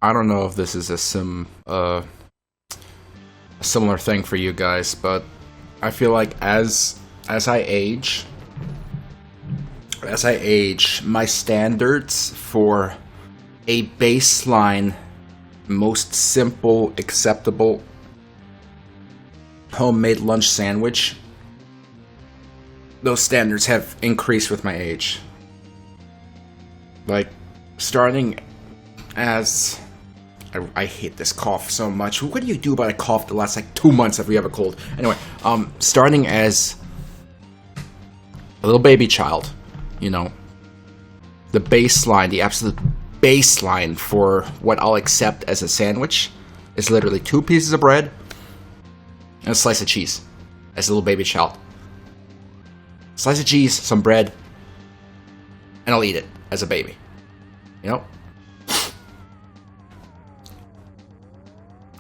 I don't know if this is a similar thing for you guys, but I feel like as I age, my standards for a baseline, most simple, acceptable homemade lunch sandwich, those standards have increased with my age. Like, starting as... I hate this cough so much. What do you do about a cough that lasts like 2 months if you have a cold? Anyway, starting as a little baby child, you know, the baseline, the absolute baseline for what I'll accept as a sandwich is literally 2 pieces of bread and a slice of cheese as a little baby child. Slice of cheese, some bread, and I'll eat it as a baby. You know?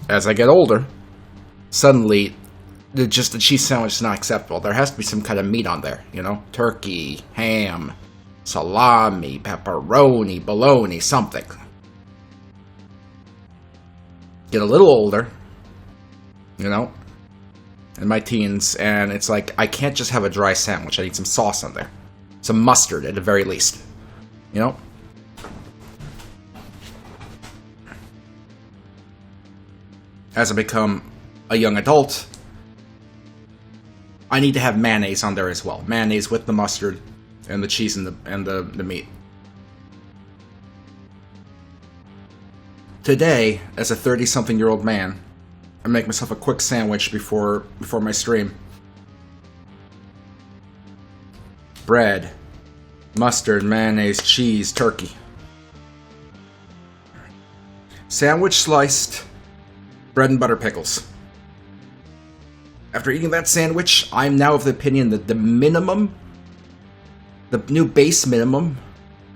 As I get older, suddenly, the cheese sandwich is not acceptable. There has to be some kind of meat on there, you know? Turkey, ham, salami, pepperoni, bologna, something. Get a little older, you know? In my teens, and it's like, I can't just have a dry sandwich. I need some sauce on there. Some mustard, at the very least. You know? As I become a young adult, I need to have mayonnaise on there as well. Mayonnaise with the mustard and the cheese and the meat. Today, as a 30-something-year-old man, I make myself a quick sandwich before my stream. Bread, mustard, mayonnaise, cheese, turkey. Sandwich sliced, bread and butter pickles. After eating that sandwich, I'm now of the opinion that the new base minimum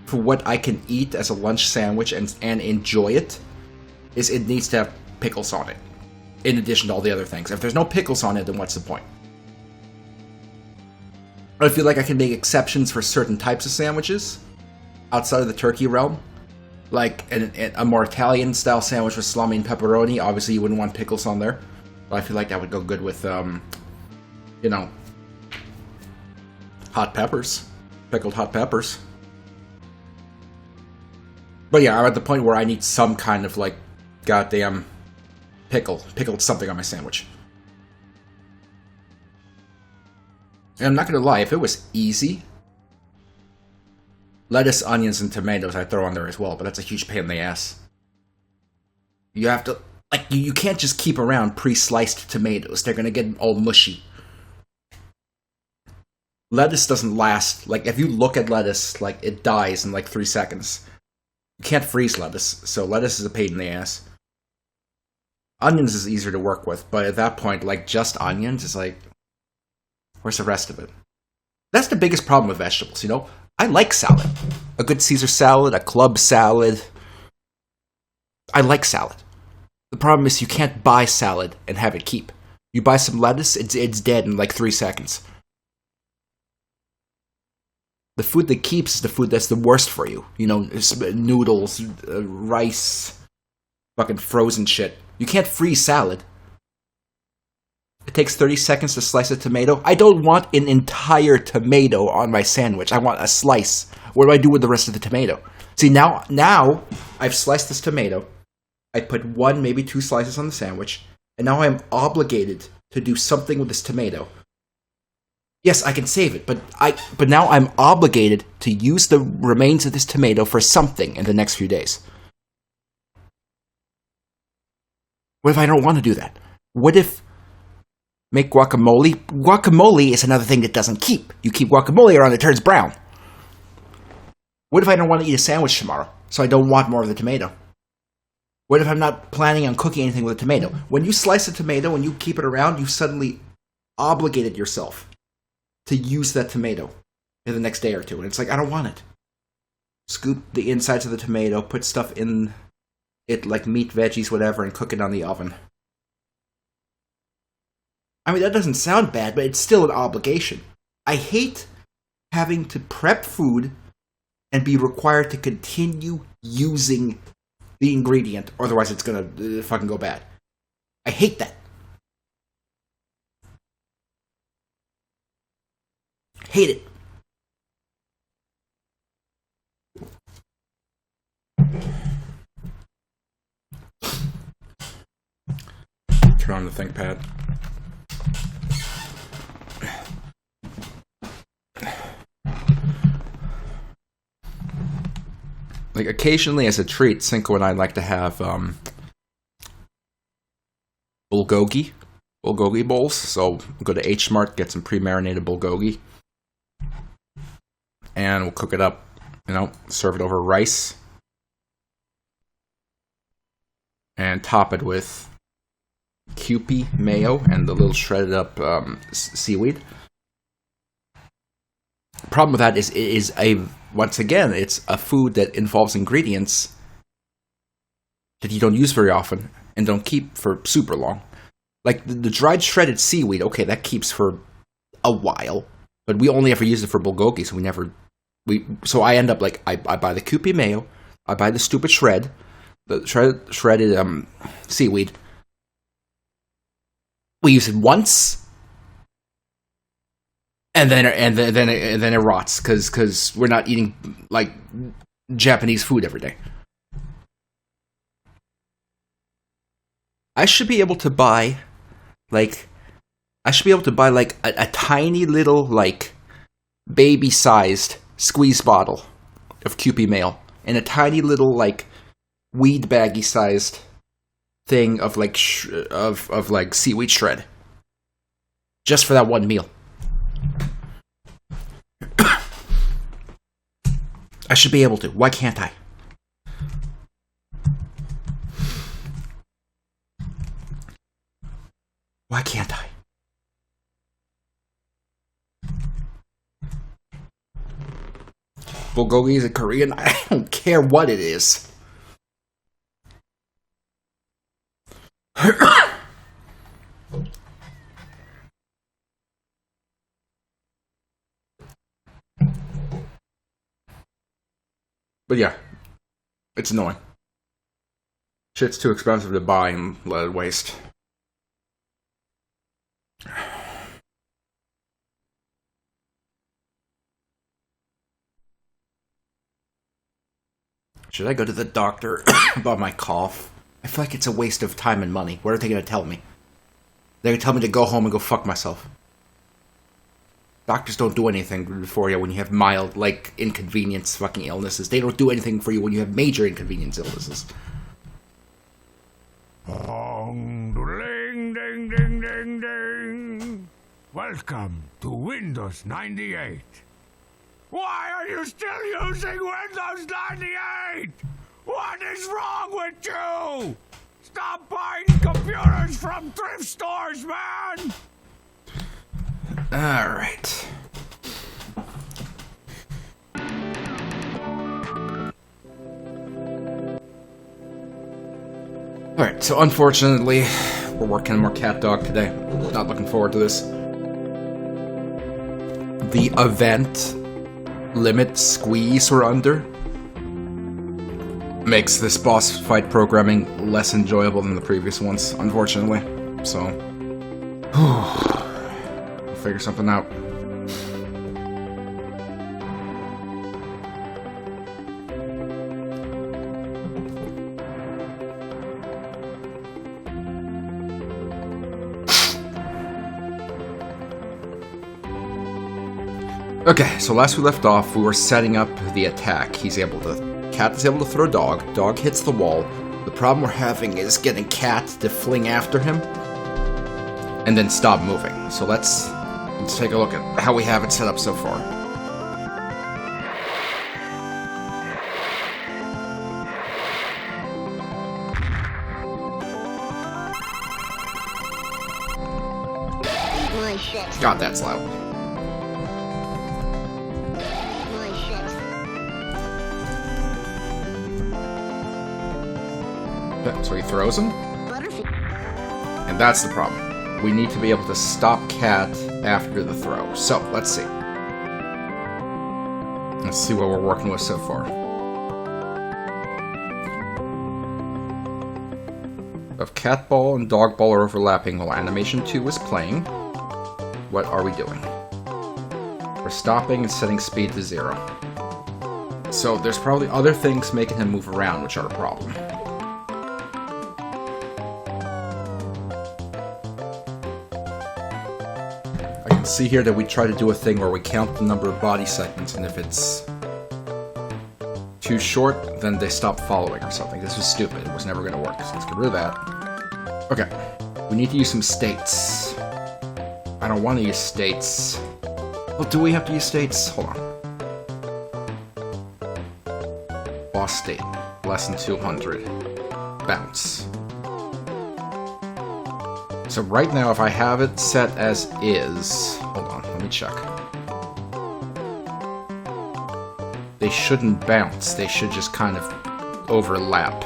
for what I can eat as a lunch sandwich and enjoy it, is it needs to have pickles on it. In addition to all the other things. If there's no pickles on it, then what's the point? I feel like I can make exceptions for certain types of sandwiches outside of the turkey realm. Like a more Italian-style sandwich with salami and pepperoni. Obviously, you wouldn't want pickles on there. But I feel like that would go good with, you know, hot peppers. Pickled hot peppers. But yeah, I'm at the point where I need some kind of, like, goddamn... pickled something on my sandwich. And I'm not gonna lie, if it was easy, lettuce, onions, and tomatoes I'd throw on there as well, but that's a huge pain in the ass. You have to, like, you can't just keep around pre-sliced tomatoes. They're gonna get all mushy. Lettuce doesn't last, like, if you look at lettuce, like, it dies in like 3 seconds. You can't freeze lettuce, so lettuce is a pain in the ass. Onions is easier to work with, but at that point, like, just onions is like, where's the rest of it? That's the biggest problem with vegetables, you know? I like salad. A good Caesar salad, a club salad. I like salad. The problem is you can't buy salad and have it keep. You buy some lettuce, it's dead in like 3 seconds. The food that keeps is the food that's the worst for you. You know, noodles, rice, fucking frozen shit. You can't freeze salad. It takes 30 seconds to slice a tomato. I don't want an entire tomato on my sandwich. I want a slice. What do I do with the rest of the tomato? See, now I've sliced this tomato. I put 1, maybe 2 slices on the sandwich. And now I'm obligated to do something with this tomato. Yes, I can save it, but now I'm obligated to use the remains of this tomato for something in the next few days. What if I don't want to do that? What if make guacamole? Guacamole is another thing that doesn't keep. You keep guacamole around, it turns brown. What if I don't want to eat a sandwich tomorrow, so I don't want more of the tomato? What if I'm not planning on cooking anything with a tomato? When you slice a tomato and you keep it around, you've suddenly obligated yourself to use that tomato in the next day or two. And it's like, I don't want it. Scoop the insides of the tomato, put stuff in it like meat, veggies, whatever, and cook it on the oven. I mean, that doesn't sound bad, but it's still an obligation. I hate having to prep food and be required to continue using the ingredient, otherwise it's gonna fucking go bad. I hate that. Hate it. Turn on the ThinkPad. Like, occasionally as a treat, Cinco and I like to have bulgogi bowls. So we'll go to H Mart, get some pre-marinated bulgogi, and we'll cook it up, serve it over rice, and top it with Kewpie mayo and the little shredded up seaweed. The problem with that is once again, it's a food that involves ingredients that you don't use very often and don't keep for super long. Like the dried shredded seaweed, okay, that keeps for a while, but we only ever use it for bulgogi, so I end up like I buy the Kewpie mayo, I buy the stupid shredded seaweed. We use it once. And then it rots because we're not eating like Japanese food every day. I should be able to buy like a tiny little like baby-sized squeeze bottle of Kewpie mayo and a tiny little like weed baggy-sized thing of like of like seaweed shred, just for that one meal. I should be able to. Why can't I? Why can't I? Bulgogi is a Korean. I don't care what it is. But yeah, it's annoying. Shit's too expensive to buy and let it waste. Should I go to the doctor about my cough? I feel like it's a waste of time and money. What are they going to tell me? They're going to tell me to go home and go fuck myself. Doctors don't do anything for you when you have mild, like, inconvenience fucking illnesses. They don't do anything for you when you have major inconvenience illnesses. Ding, ding, ding, ding, ding. Welcome to Windows 98. Why are you still using Windows 98? What is wrong with you? Stop buying computers from thrift stores, man! Alright. Alright, so unfortunately, we're working on more cat dog today. Not looking forward to this. The event limit squeeze we're under makes this boss fight programming less enjoyable than the previous ones, unfortunately. So, we'll figure something out. Okay, so last we left off, we were setting up the attack. Cat is able to throw dog. Dog hits the wall. The problem we're having is getting Cat to fling after him and then stop moving. So let's take a look at how we have it set up so far. God, that's loud. So he throws him, and that's the problem. We need to be able to stop Cat after the throw. So, let's see. Let's see what we're working with so far. If cat ball and dog ball are overlapping while animation 2 is playing, what are we doing? We're stopping and setting speed to 0. So there's probably other things making him move around, which are a problem. I can see here that we try to do a thing where we count the number of body segments, and if it's too short, then they stop following or something. This was stupid. It was never going to work, so let's get rid of that. Okay, we need to use some states. I don't want to use states. Well, do we have to use states? Hold on. Boss state. Less than 200. Bounce. So right now, if I have it set as is... Hold on, let me check. They shouldn't bounce. They should just kind of overlap.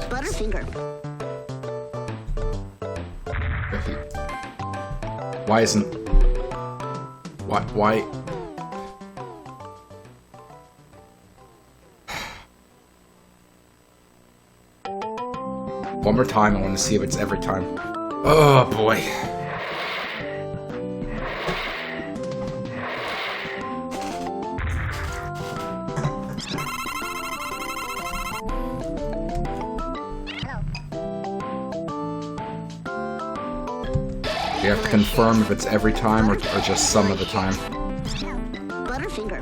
Butterfinger. Why isn't... Why... One more time, I want to see if it's every time. Oh, boy. You have to confirm if it's every time or just some of the time. Butterfinger.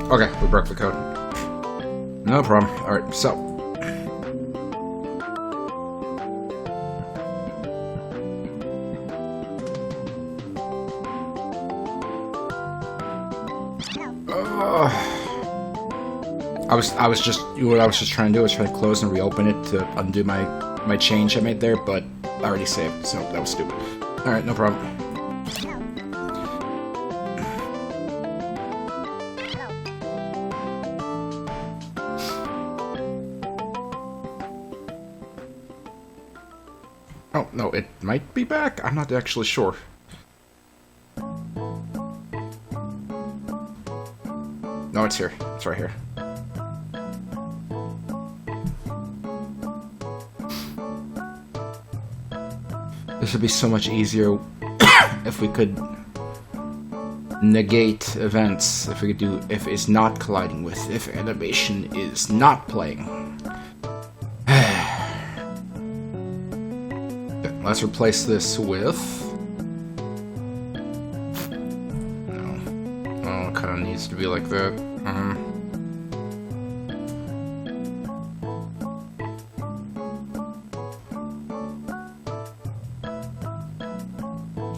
Okay, we broke the code. No problem. Alright, so. I was just trying to do was try to close and reopen it to undo my change I made there, but I already saved, so that was stupid. Alright, no problem. Oh, no, it might be back? I'm not actually sure. No, it's here. It's right here. This would be so much easier if we could negate events, if we could do if it's not colliding with, if animation is not playing. Okay, let's replace this with... No. Oh, it kind of needs to be like that.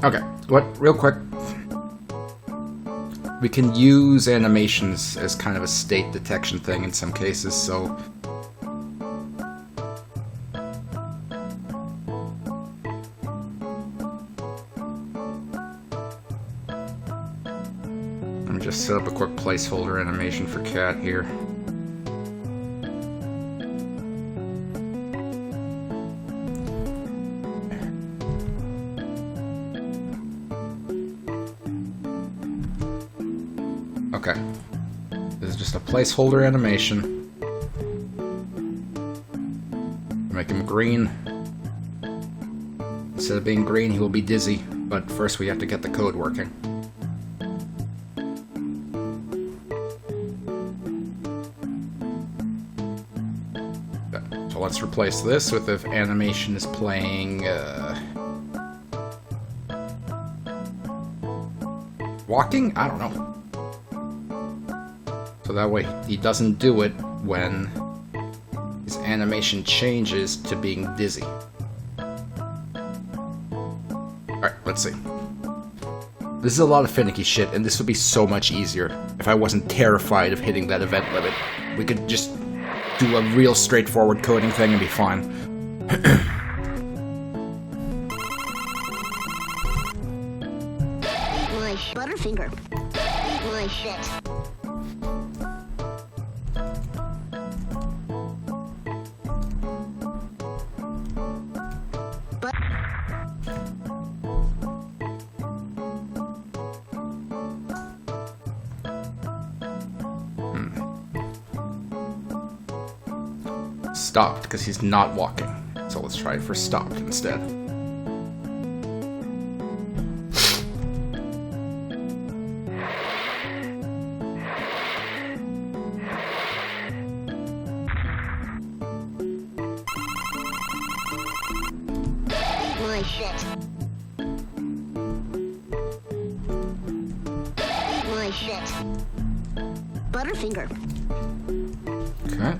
Okay, real quick, we can use animations as kind of a state detection thing in some cases, so... Let me just set up a quick placeholder animation for cat here. Okay. This is just a placeholder animation. Make him green. Instead of being green, he will be dizzy. But first we have to get the code working. Okay. So let's replace this with if animation is playing... walking? I don't know. So that way he doesn't do it when his animation changes to being dizzy. Alright, let's see. This is a lot of finicky shit, and this would be so much easier if I wasn't terrified of hitting that event limit. We could just do a real straightforward coding thing and be fine. my Butterfinger. Eat my shit. Stopped, because he's not walking. So let's try it for stopped instead. Eat my shit. Eat my shit. Butterfinger. Okay.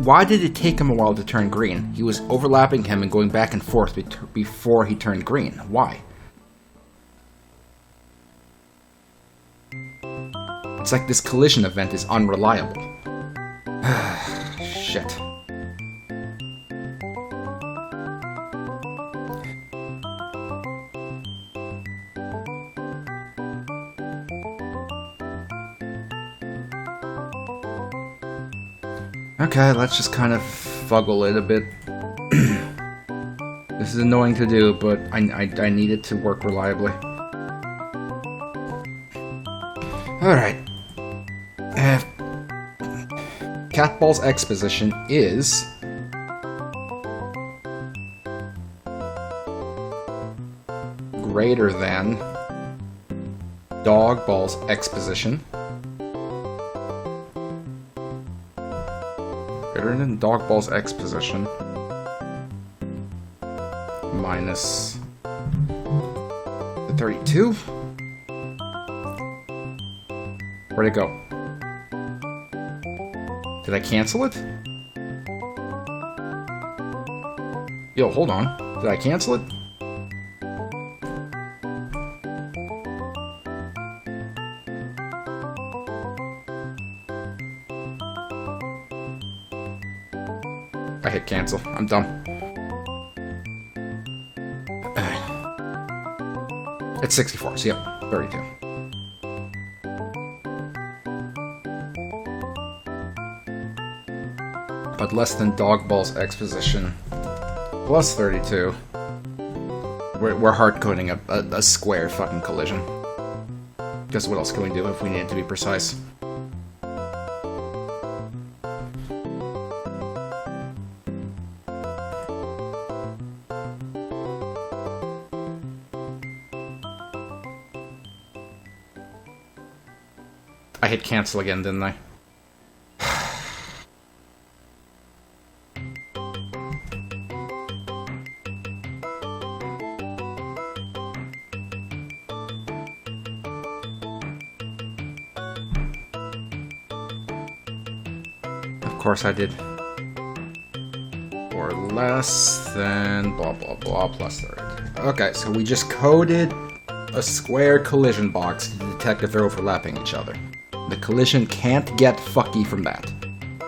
Why did it take him a while to turn green? He was overlapping him and going back and forth before he turned green. Why? It's like this collision event is unreliable. Shit. Okay, let's just kind of fuggle it a bit. This is annoying to do, but I need it to work reliably. Alright. Catball's X position is... greater than Dogball's X position. Greater than Dogball's X position. Minus the 32. Where'd it go? Did I cancel it? Yo, hold on. Did I cancel it? I hit cancel. I'm done. It's 64, so yep, 32. But less than Dogball's X position. Plus 32. We're hard-coding a square fucking collision. Guess what else can we do if we need it to be precise? I hit cancel again, didn't I? Of course I did. Or less than blah blah blah plus 30. Okay, so we just coded a square collision box to detect if they're overlapping each other. The collision can't get fucky from that.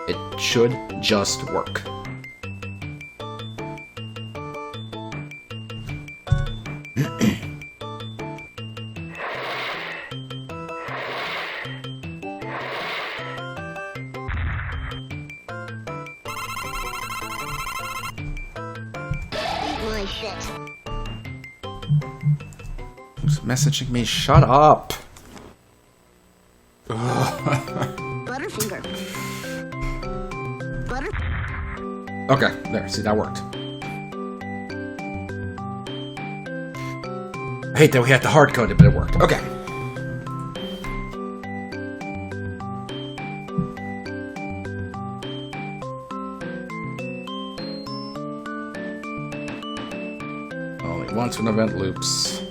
It should just work. My shit. Who's messaging me? Shut up! Butterfinger. Butter. Okay, there, see, that worked. I hate that we had to hard code it, but it worked. Okay. Only once when event loops.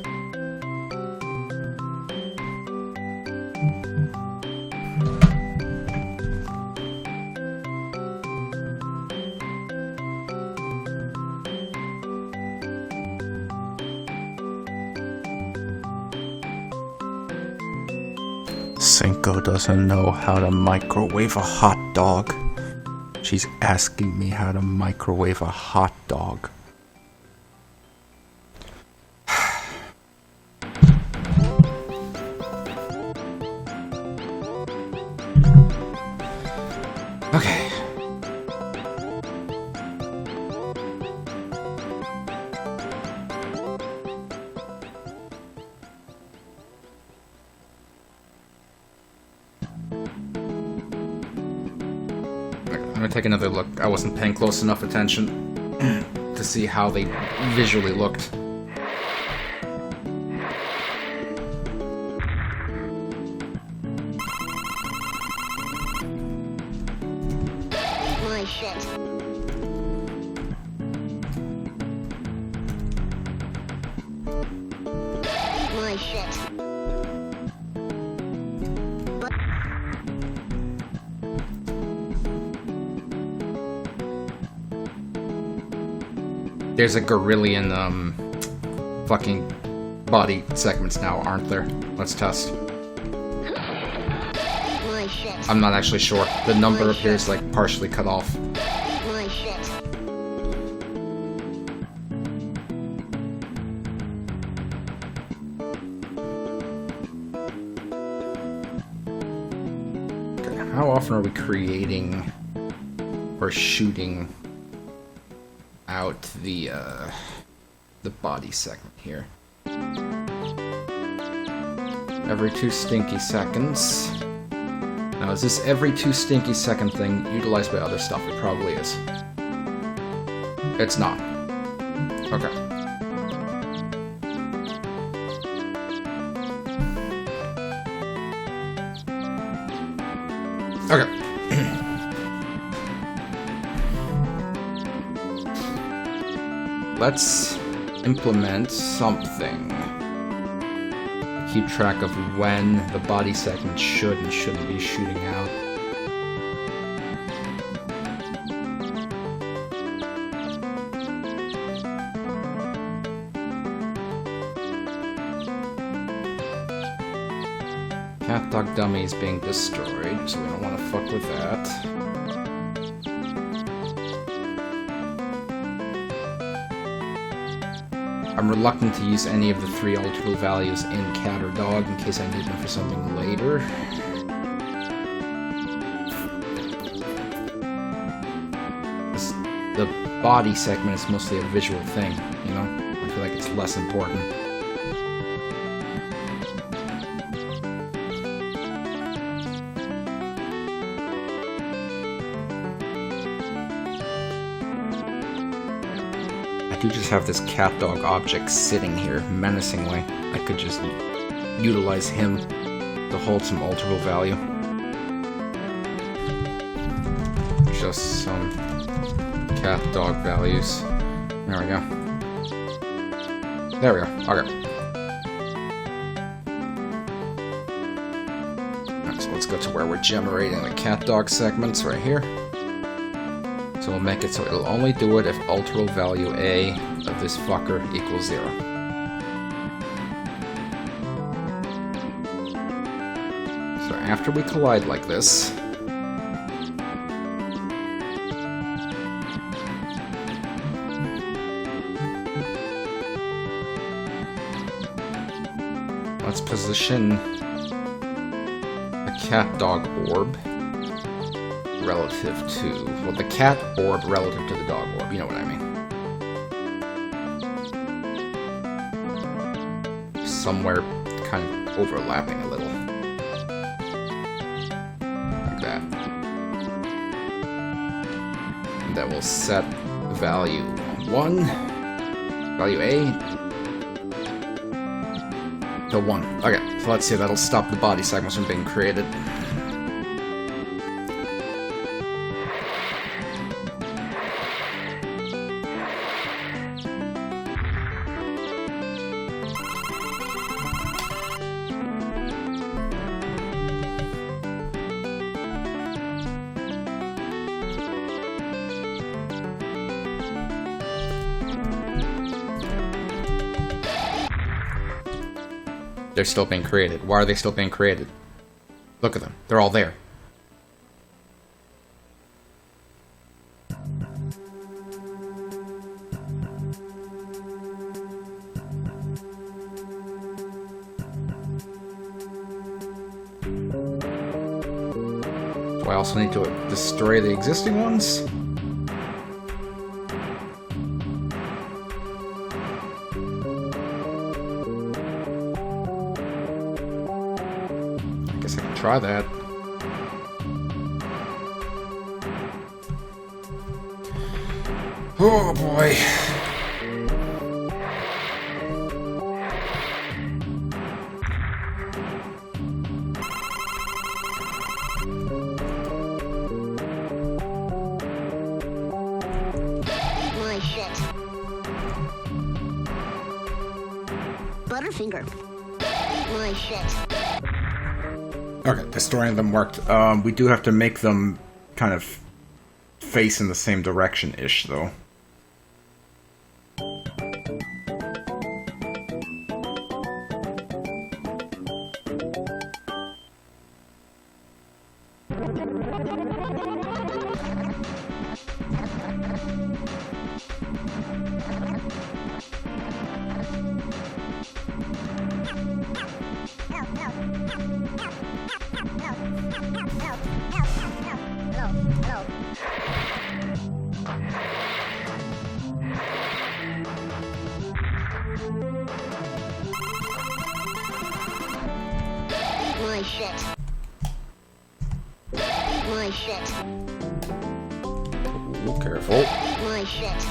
Cinco doesn't know how to microwave a hot dog. She's asking me how to microwave a hot dog. Okay. I'm gonna take another look. I wasn't paying close enough attention to see how they visually looked. My shit. My shit. There's a gorillion, fucking body segments now, aren't there? Let's test. My shit. I'm not actually sure. The number appears like partially cut off. My shit. Okay, how often are we creating or shooting out the body segment here? Every 2 stinky seconds. Now, is this every 2 stinky second thing utilized by other stuff? It probably is. It's not. Okay. Okay. Let's implement something. Keep track of when the body segment should and shouldn't be shooting out. Cat dog dummy is being destroyed, so we don't want to fuck with that. I'm reluctant to use any of the 3 alternate values in cat or dog in case I need them for something later. The body segment is mostly a visual thing, you know? I feel like it's less important. I do just have this cat dog object sitting here menacingly. I could just utilize him to hold some alterable value. Just some cat dog values. There we go. There we go. Okay. Alright, so let's go to where we're generating the cat dog segments right here. So we'll make it so it'll only do it if alterable value A of this fucker equals 0. So after we collide like this, let's position the cat dog orb relative to, well, the cat orb relative to the dog orb, you know what I mean. Somewhere kind of overlapping a little. Like that. And then we'll set value 1, value A, to 1. Okay, so let's see, that'll stop the body segments from being created. They're still being created. Why are they still being created? Look at them. They're all there. Do I also need to destroy the existing ones? I guess I can try that. Oh boy. My shit. Butterfinger. My shit. Okay, destroying them worked. We do have to make them kind of face in the same direction-ish, though. My shit. My shit. Ooh, careful. My shit.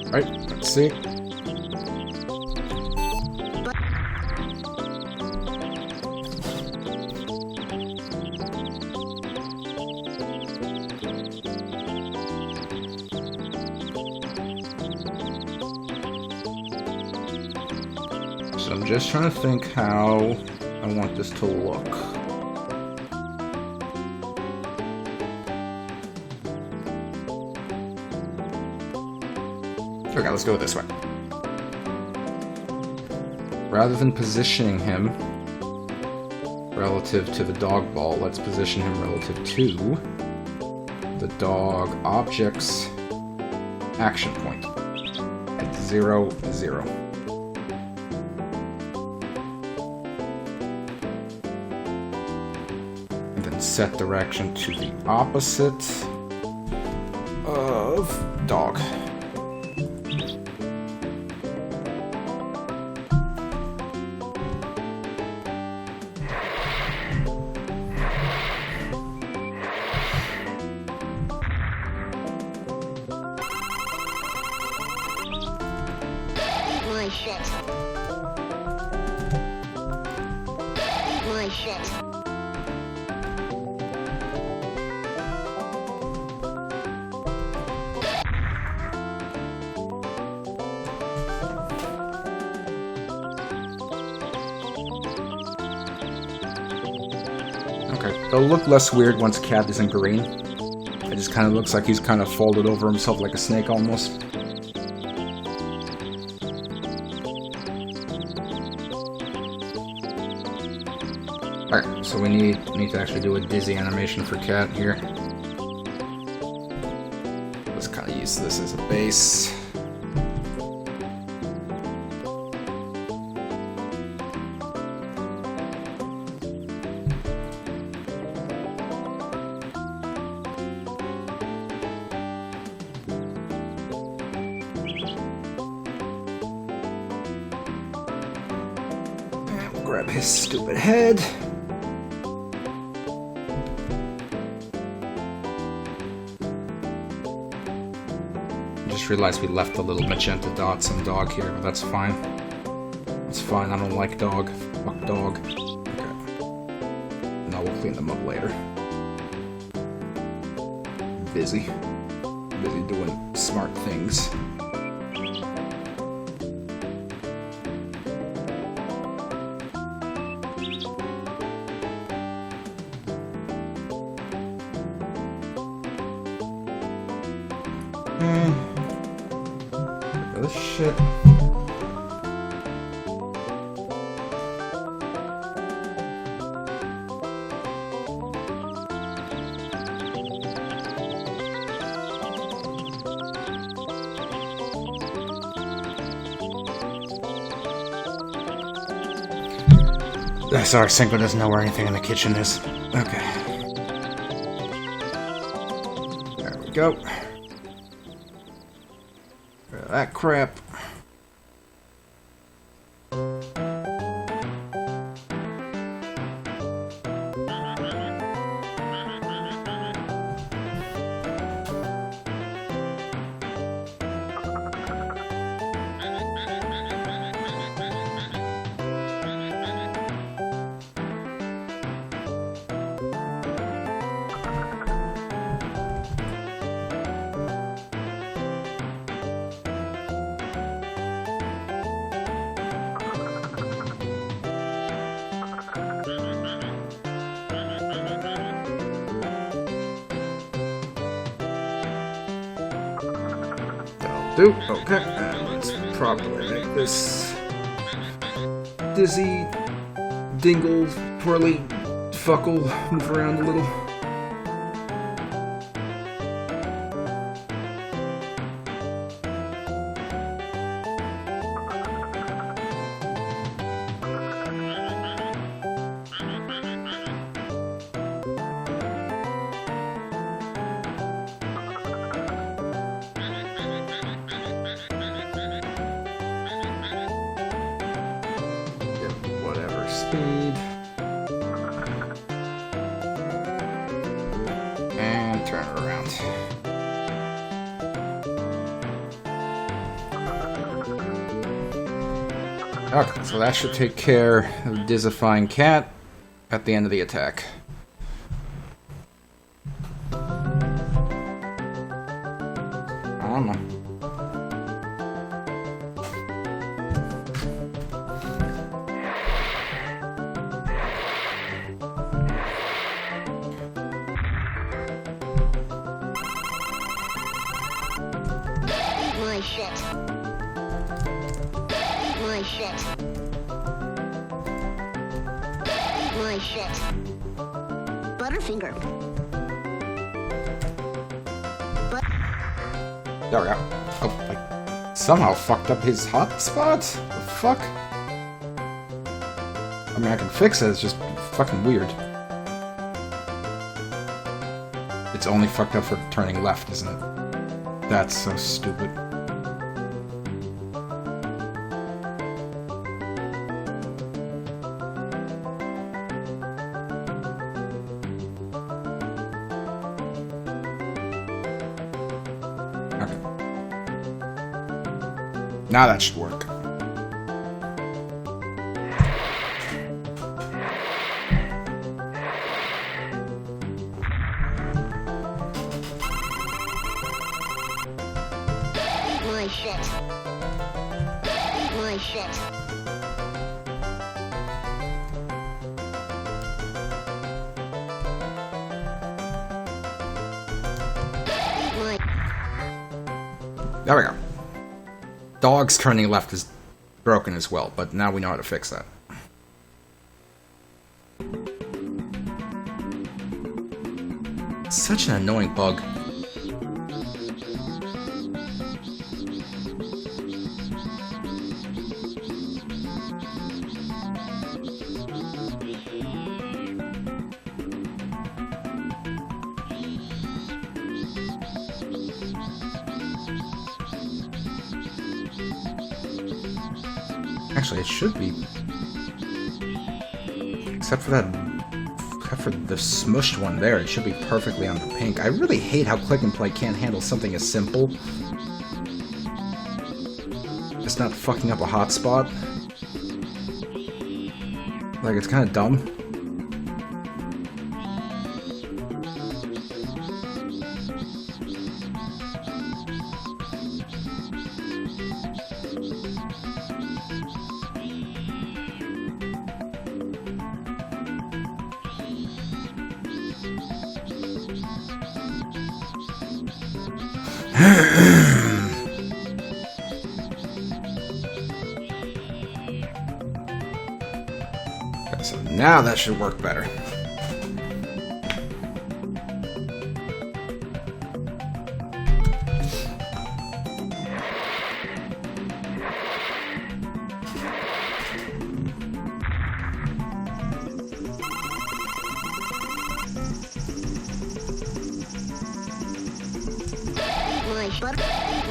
Alright, let's see. So I'm just trying to think how I want this to look. Okay, let's go this way. Rather than positioning him relative to the dog ball, let's position him relative to the dog object's action point at 0, 0. And then set direction to the opposite of dog. My shit. My shit. Okay, it'll look less weird once Cat is in green. It just kind of looks like he's kind of folded over himself like a snake almost. Alright, so we need to actually do a dizzy animation for Cat here. Let's kind of use this as a base. And we'll grab his stupid head. Just realized we left the little magenta dots on dog here, but that's fine. That's fine, I don't like dog. Fuck dog. Okay. No, we'll clean them up later. Busy doing smart things. This shit. Sorry, Cinco doesn't know where anything in the kitchen is. Okay. Go. That crap. Okay, and let's properly make this dizzy, dingle, twirly fuckle move around a little. Speed. And turn it around. Okay, so that should take care of the Dizzifying Cat at the end of the attack. I don't know. My shit. My shit. My shit. Butterfinger. There we go. Oh, I somehow fucked up his hotspot? The fuck? I mean, I can fix it, it's just fucking weird. It's only fucked up for turning left, isn't it? That's so stupid. Okay. Now that should work. My shit. My shit. My. There we go. Dog's turning left is broken as well, but now we know how to fix that. Such an annoying bug. Actually, it should be. Except for the smushed one there, it should be perfectly on the pink. I really hate how Click and Play can't handle something as simple. It's not fucking up a hotspot. Like, it's kind of dumb. Okay, so now that should work better. Eat my shit. Eat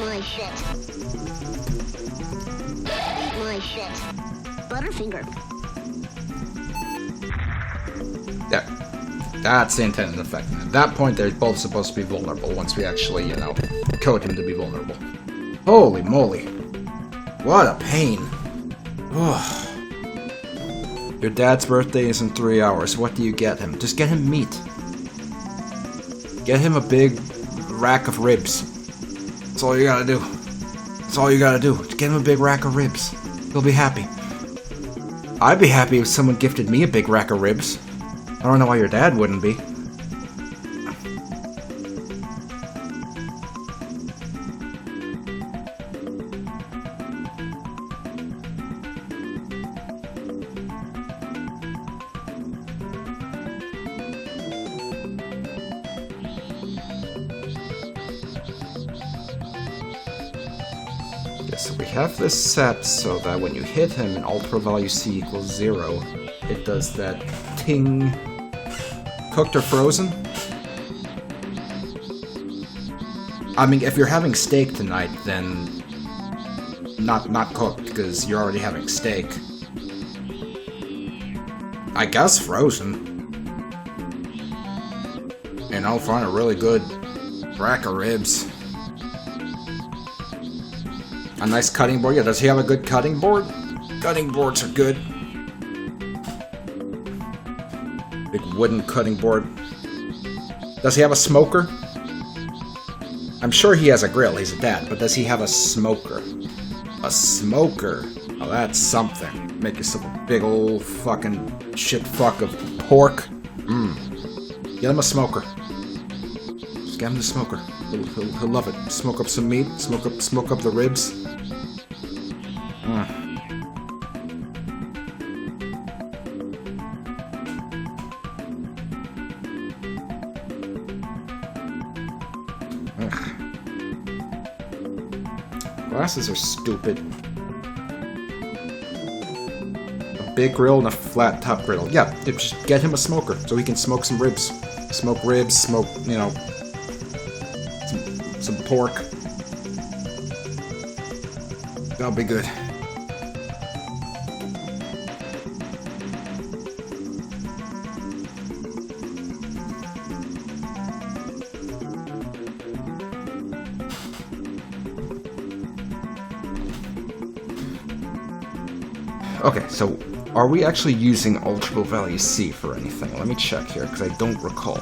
my shit. Butterfinger. Yeah. That's the intended effect. And at that point, they're both supposed to be vulnerable once we actually, you know, code him to be vulnerable. Holy moly. What a pain. Ugh. Your dad's birthday is in 3 hours. What do you get him? Just get him meat. Get him a big rack of ribs. That's all you gotta do. That's all you gotta do. Just get him a big rack of ribs. He'll be happy. I'd be happy if someone gifted me a big rack of ribs. I don't know why your dad wouldn't be. So we have this set so that when you hit him and alt pro value C equals 0, it does that ting. Cooked or frozen? I mean, if you're having steak tonight, then not cooked, because you're already having steak. I guess frozen. And I'll find a really good rack of ribs. A nice cutting board. Yeah, does he have a good cutting board? Cutting boards are good. Big wooden cutting board. Does he have a smoker? I'm sure he has a grill. He's a dad. But does he have a smoker? A smoker. Oh, that's something. Make yourself a big old fucking shit fuck of pork. Get him a smoker. Just get him the smoker. He'll love it. Smoke up some meat. Smoke up the ribs. Glasses are stupid. A big grill and a flat top grill. Yeah, just get him a smoker so he can smoke some ribs. Smoke ribs, smoke, you know, some pork. That'll be good. Okay, so are we actually using Ultra Value C for anything? Let me check here, because I don't recall.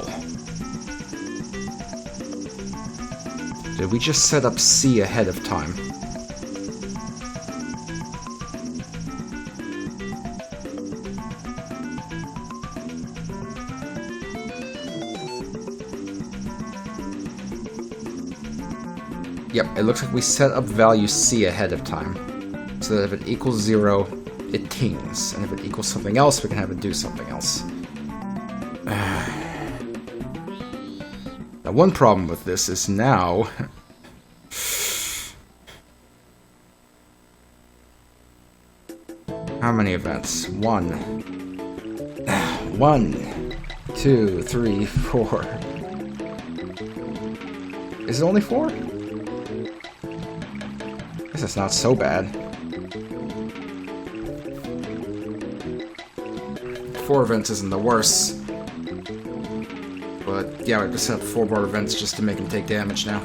Did we just set up C ahead of time? Yep, it looks like we set up value C ahead of time. So that if it equals 0, it tings, and if it equals something else, we can have it do something else. Now, one problem with this is now... How many events? 1. 1, 2, 3, 4. Is it only 4? I guess it's not so bad. 4 events isn't the worst. But yeah, we just set up 4 more events just to make him take damage now.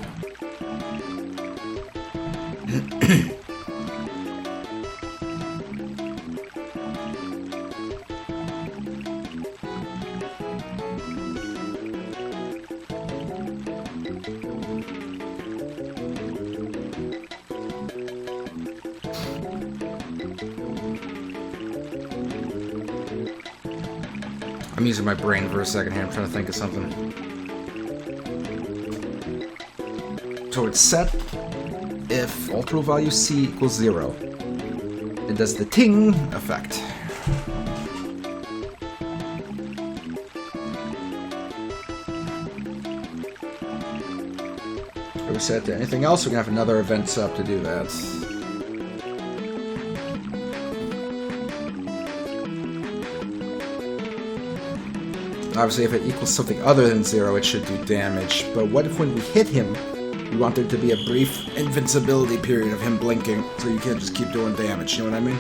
I'm using my brain for a second here. I'm trying to think of something. So it's set if ultra value C equals 0. It does the ting effect. If we set to anything else, we're gonna have another event set up to do that. Obviously, if it equals something other than 0, it should do damage. But what if when we hit him, You want there to be a brief invincibility period of him blinking, so you can't just keep doing damage, you know what I mean?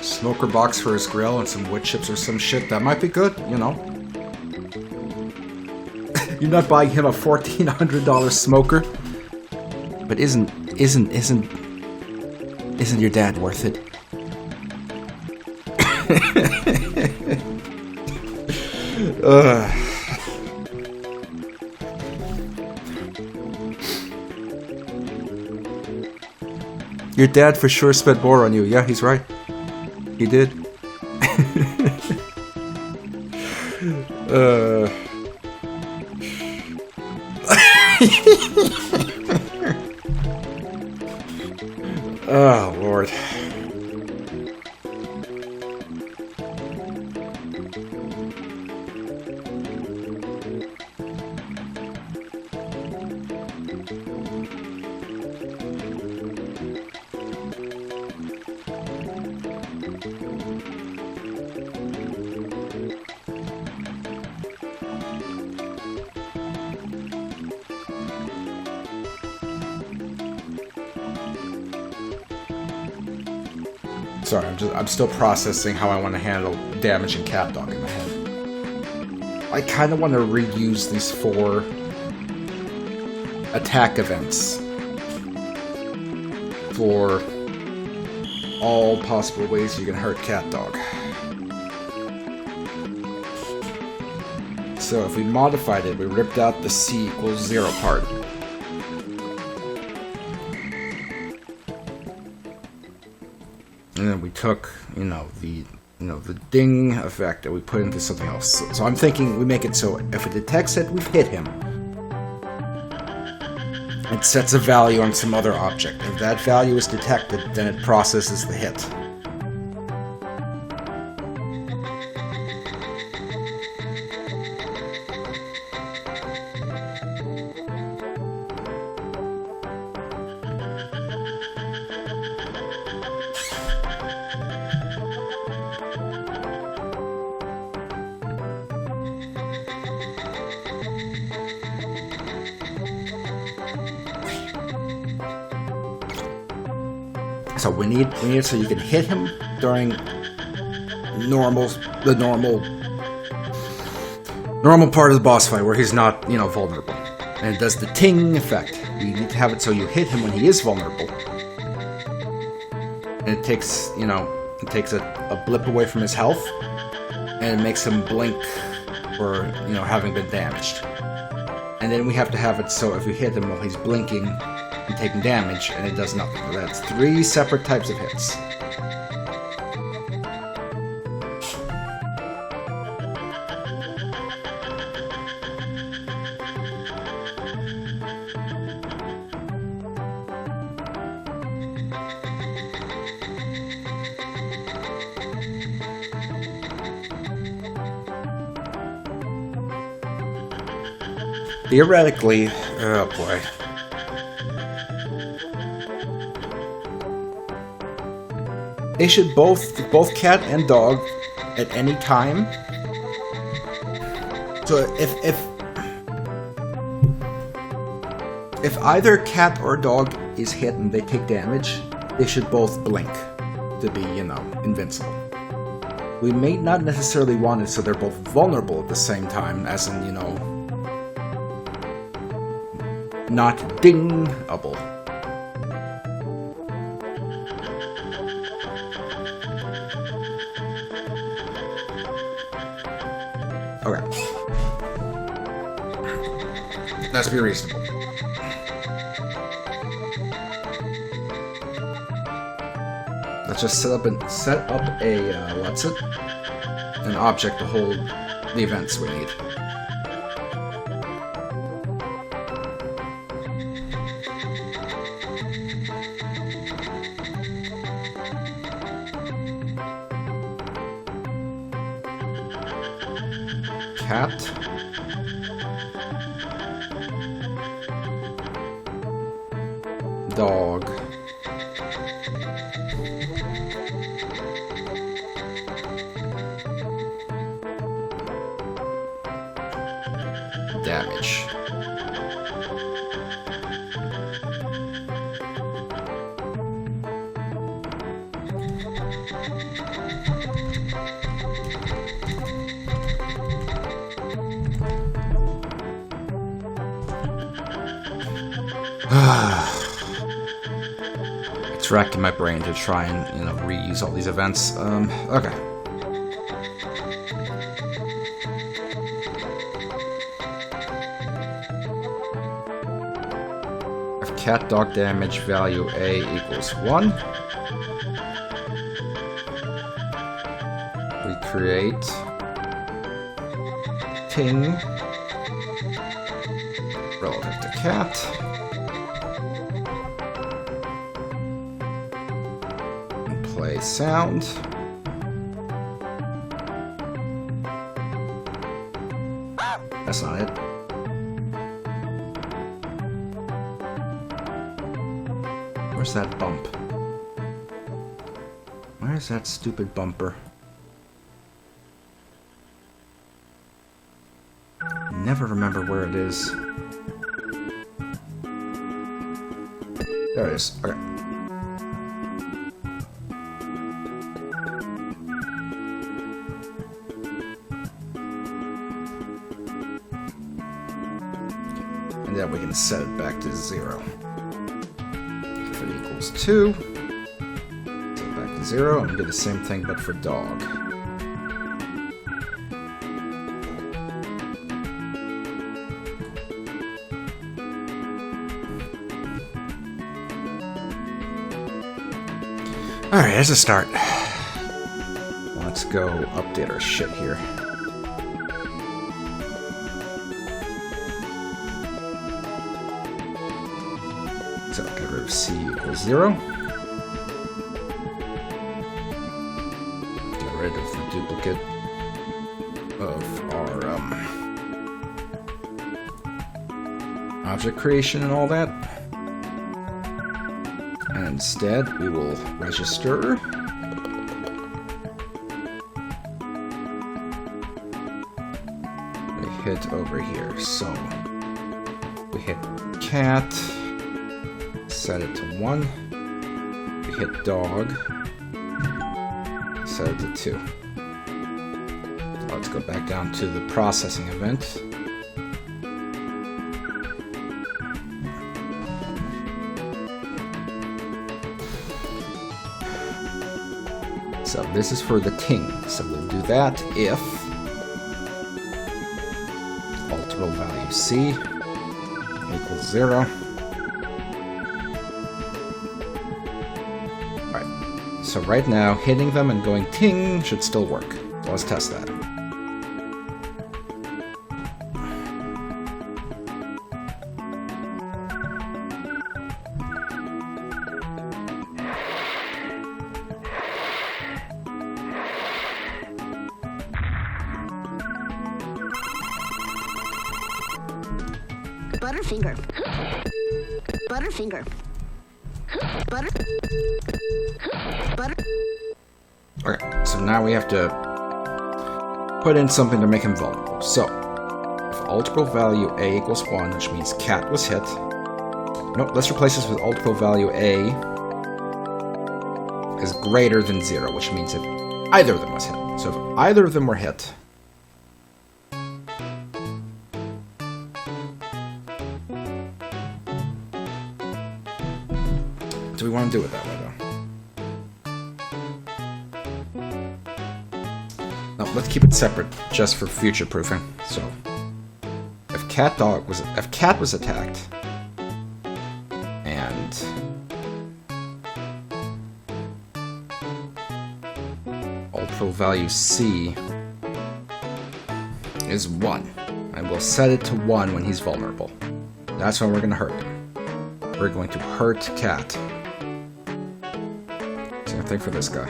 Smoker box for his grill and some wood chips or some shit, that might be good, you know? You're not buying him a $1,400 smoker? But isn't your dad worth it? Your dad for sure spent more on you. Yeah, he's right. He did. Oh, Lord. Sorry, I'm still processing how I want to handle damaging Cat Dog in my head. I kind of want to reuse these 4 attack events for all possible ways you can hurt Cat Dog. So if we modified it, we ripped out the C=0 part. And then we took, the ding effect and we put into something else. So I'm thinking we make it so if it detects that we've hit him, it sets a value on some other object. If that value is detected, then it processes the hit. So we need it so you can hit him during the normal part of the boss fight where he's not, vulnerable. And it does the ting effect. We need to have it so you hit him when he is vulnerable. And it takes, a blip away from his health and it makes him blink for, having been damaged. And then we have to have it so if we hit him while he's blinking and taking damage, and it does nothing. So that's 3 separate types of hits. Theoretically, oh boy. They should both cat and dog at any time. So if either cat or dog is hit and they take damage, they should both blink to be, invincible. We may not necessarily want it so they're both vulnerable at the same time, as in, not ding-able. Okay. Let's be reasonable. Let's just set up an object to hold the events we need. Cat. Dog. damage. It's racking my brain to try and, reuse all these events. Okay. If cat dog damage value A equals 1, we create ting relative to cat. Play sound. That's not it. Where's that bump? Where's that stupid bumper? Never remember where it is. There it is. Okay. And then we can set it back to 0. If it equals 2, set it back to 0, and do the same thing but for dog. Alright, there's a start. Let's go update our shit here. So get rid of C equals 0. Get rid of the duplicate of our object creation and all that. And instead, we will register a hit over here. So we hit cat. Set it to 1. We hit dog. Set it to 2. Let's go back down to the processing event. So this is for the ting. So we'll do that if alterable value C equals 0. So right now, hitting them and going ting should still work. So let's test that. Butterfinger. Butterfinger. Butter. Okay, so now we have to put in something to make him vulnerable. So, if alterable value A equals 1, which means cat was hit. Nope, let's replace this with alterable value A is greater than 0, which means if either of them was hit. So if either of them were hit, do we want to do it that way, though? No, let's keep it separate, just for future proofing. So, if cat was attacked, and alterable value C is 1, and we'll set it to 1 when he's vulnerable. That's when we're going to hurt him. We're going to hurt cat. Same thing for this guy.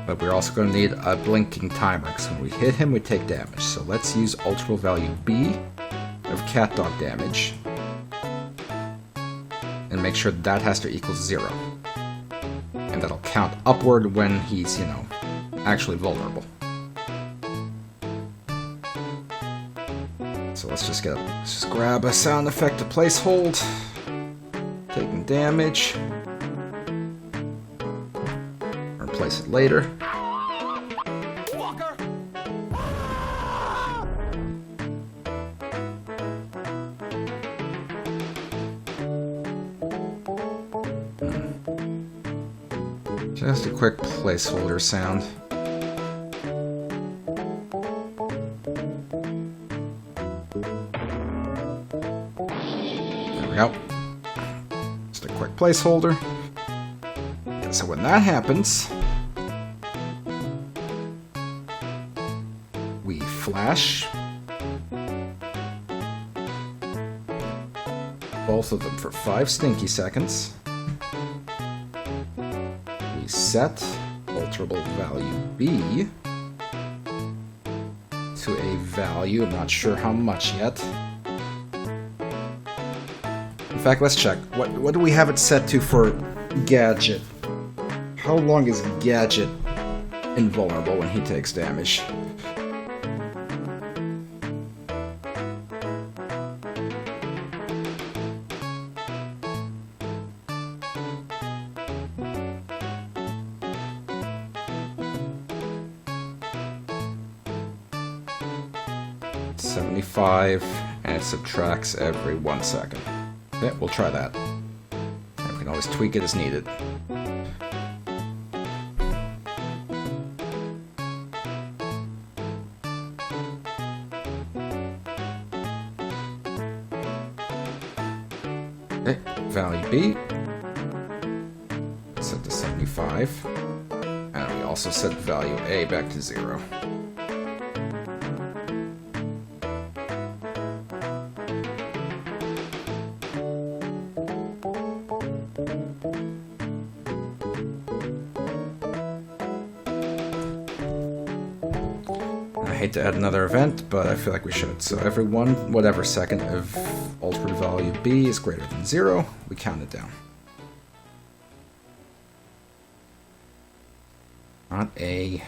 But we're also going to need a blinking timer, because when we hit him, we take damage. So let's use alterable value B of cat dog damage. And and make sure that has to equal 0. And that'll count upward when he's, you know, actually vulnerable. So let's just grab a sound effect to place hold. Taking damage. Replace it later. Just a quick placeholder sound. There we go. Just a quick placeholder. And so when that happens, we flash both of them for 5 stinky seconds. Set alterable value B to a value, I'm not sure how much yet. In fact, let's check. What do we have it set to for Gadget? How long is Gadget invulnerable when he takes damage? And it subtracts every 1 second. Okay, we'll try that. And we can always tweak it as needed. Okay, value B. Set to 75. And we also set value A back to 0. I hate to add another event, but I feel like we should. So every whatever second of altered value B is greater than 0, we count it down. Not A.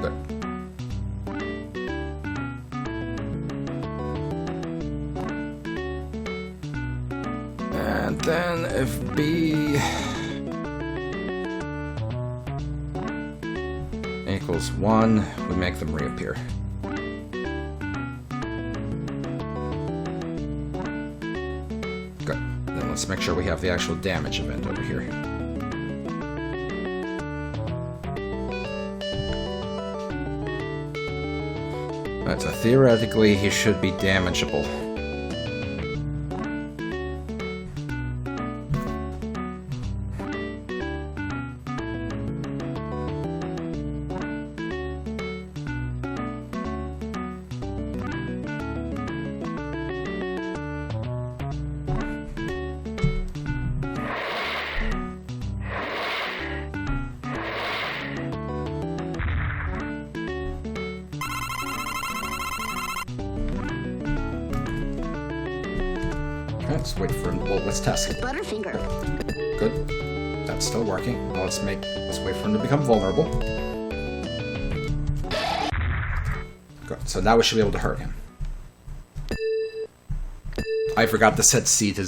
Good. And then if B equals 1, we make them reappear. Good. Then let's make sure we have the actual damage event over here. Alright, so theoretically he should be damageable. Let's wait for him. Well, let's test it. Butterfinger. Good. That's still working. Now let's wait for him to become vulnerable. Good. So now we should be able to hurt him. I forgot to set C to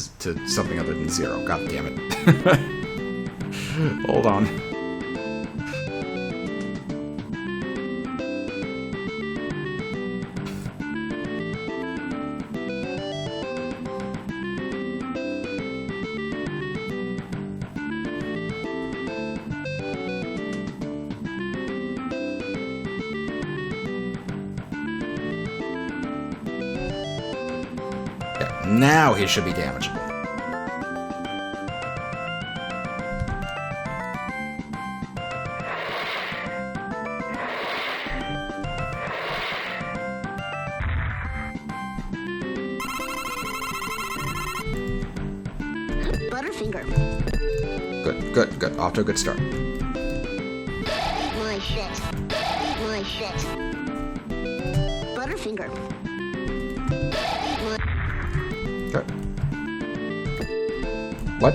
something other than 0. God damn it. Hold on. Now he should be damageable. Butterfinger. Good. Off to a good start. My shit. Butterfinger. What?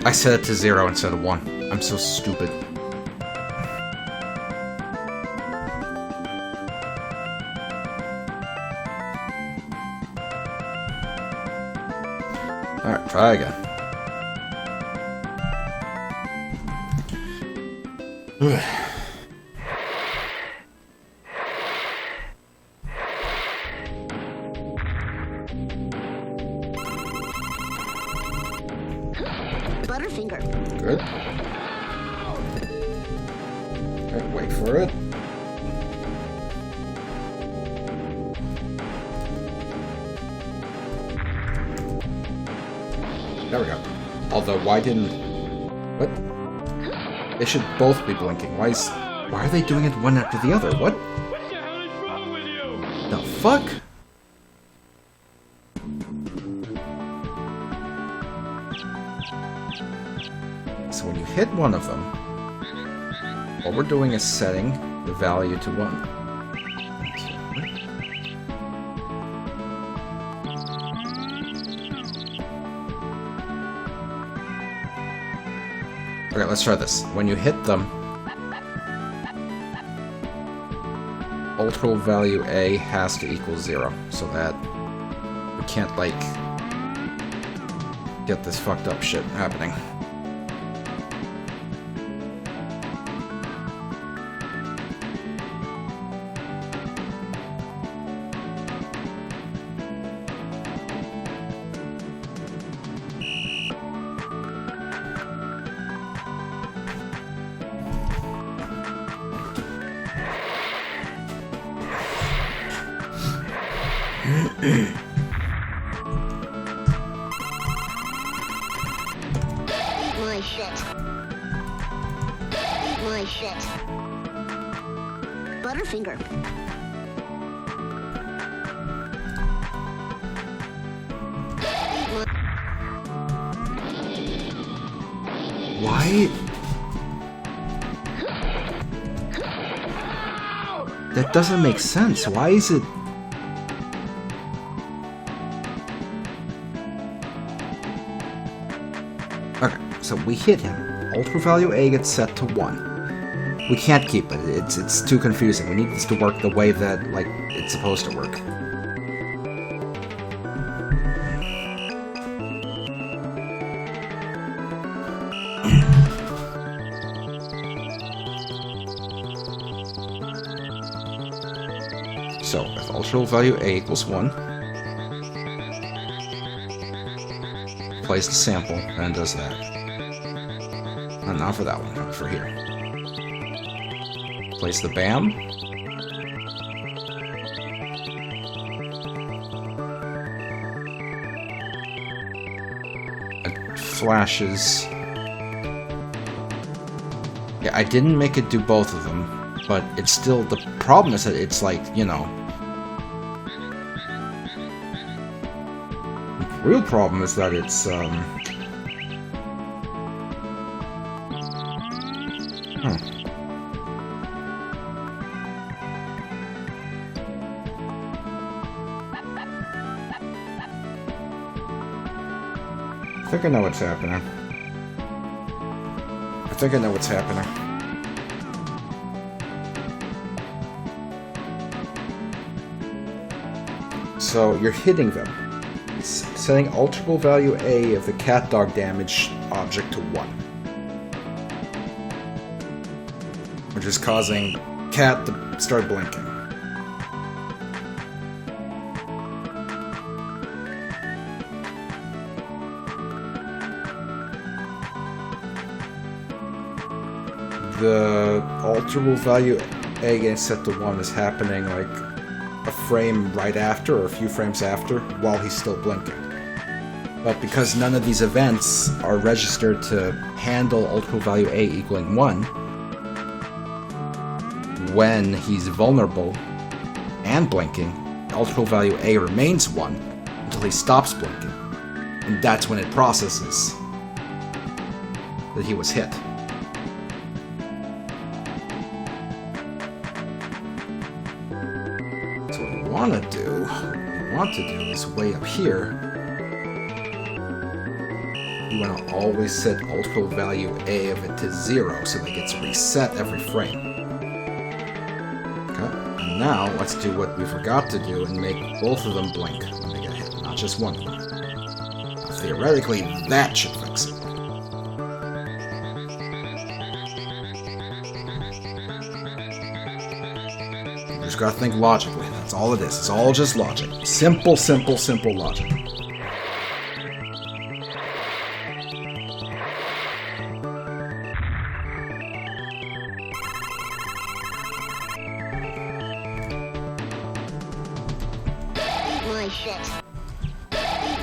I set it to 0 instead of 1. I'm so stupid. Alright, try again. Butterfinger. Good. Alright, wait for it. There we go. Although, why didn't... What? They should both be blinking. Why are they doing it one after the other? What? What the hell is wrong with you? The fuck? So when you hit one of them, what we're doing is setting the value to 1. Okay, let's try this. When you hit them, ultimate value A has to equal 0, so that we can't, like, get this fucked up shit happening. My shit. My shit. Butterfinger. Why? That doesn't make sense. Why is it... Okay, so we hit him. Ultimate value A gets set to 1. We can't keep it. It's too confusing. We need this to work the way that, like, it's supposed to work. So, if ultimate value A equals 1, plays the sample, and does that. And not for that one, for here. Place the BAM. It flashes. Yeah, I didn't make it do both of them, but it's still, the problem is that it's like, you know, the real problem is that it's, I think I know what's happening. So you're hitting them. Setting ultimate value A of the cat dog damage object to 1. Which is causing cat to start blinking. The ultimate value A getting set to 1 is happening like a frame right after, or a few frames after, while he's still blinking. But because none of these events are registered to handle ultimate value A equaling 1, when he's vulnerable and blinking, ultimate value A remains 1 until he stops blinking. And that's when it processes that he was hit. So what we want to do want to do is way up here. You want to always set output value A of it to 0 so that it gets reset every frame. Okay, and now let's do what we forgot to do and make both of them blink when they get hit, not just one of them. Now, theoretically, that should fix it. You just gotta think logically, that's all it is. It's all just logic. Simple, simple, simple logic. My shit.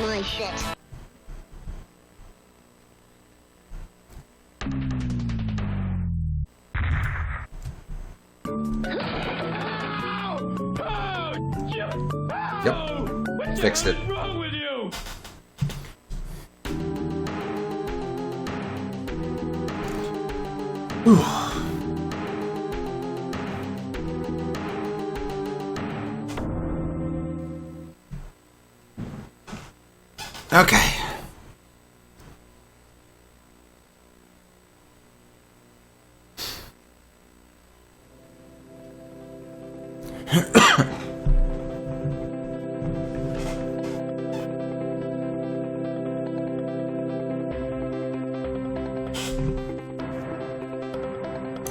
My shit. Yep, fixed it. What's wrong with you? Okay.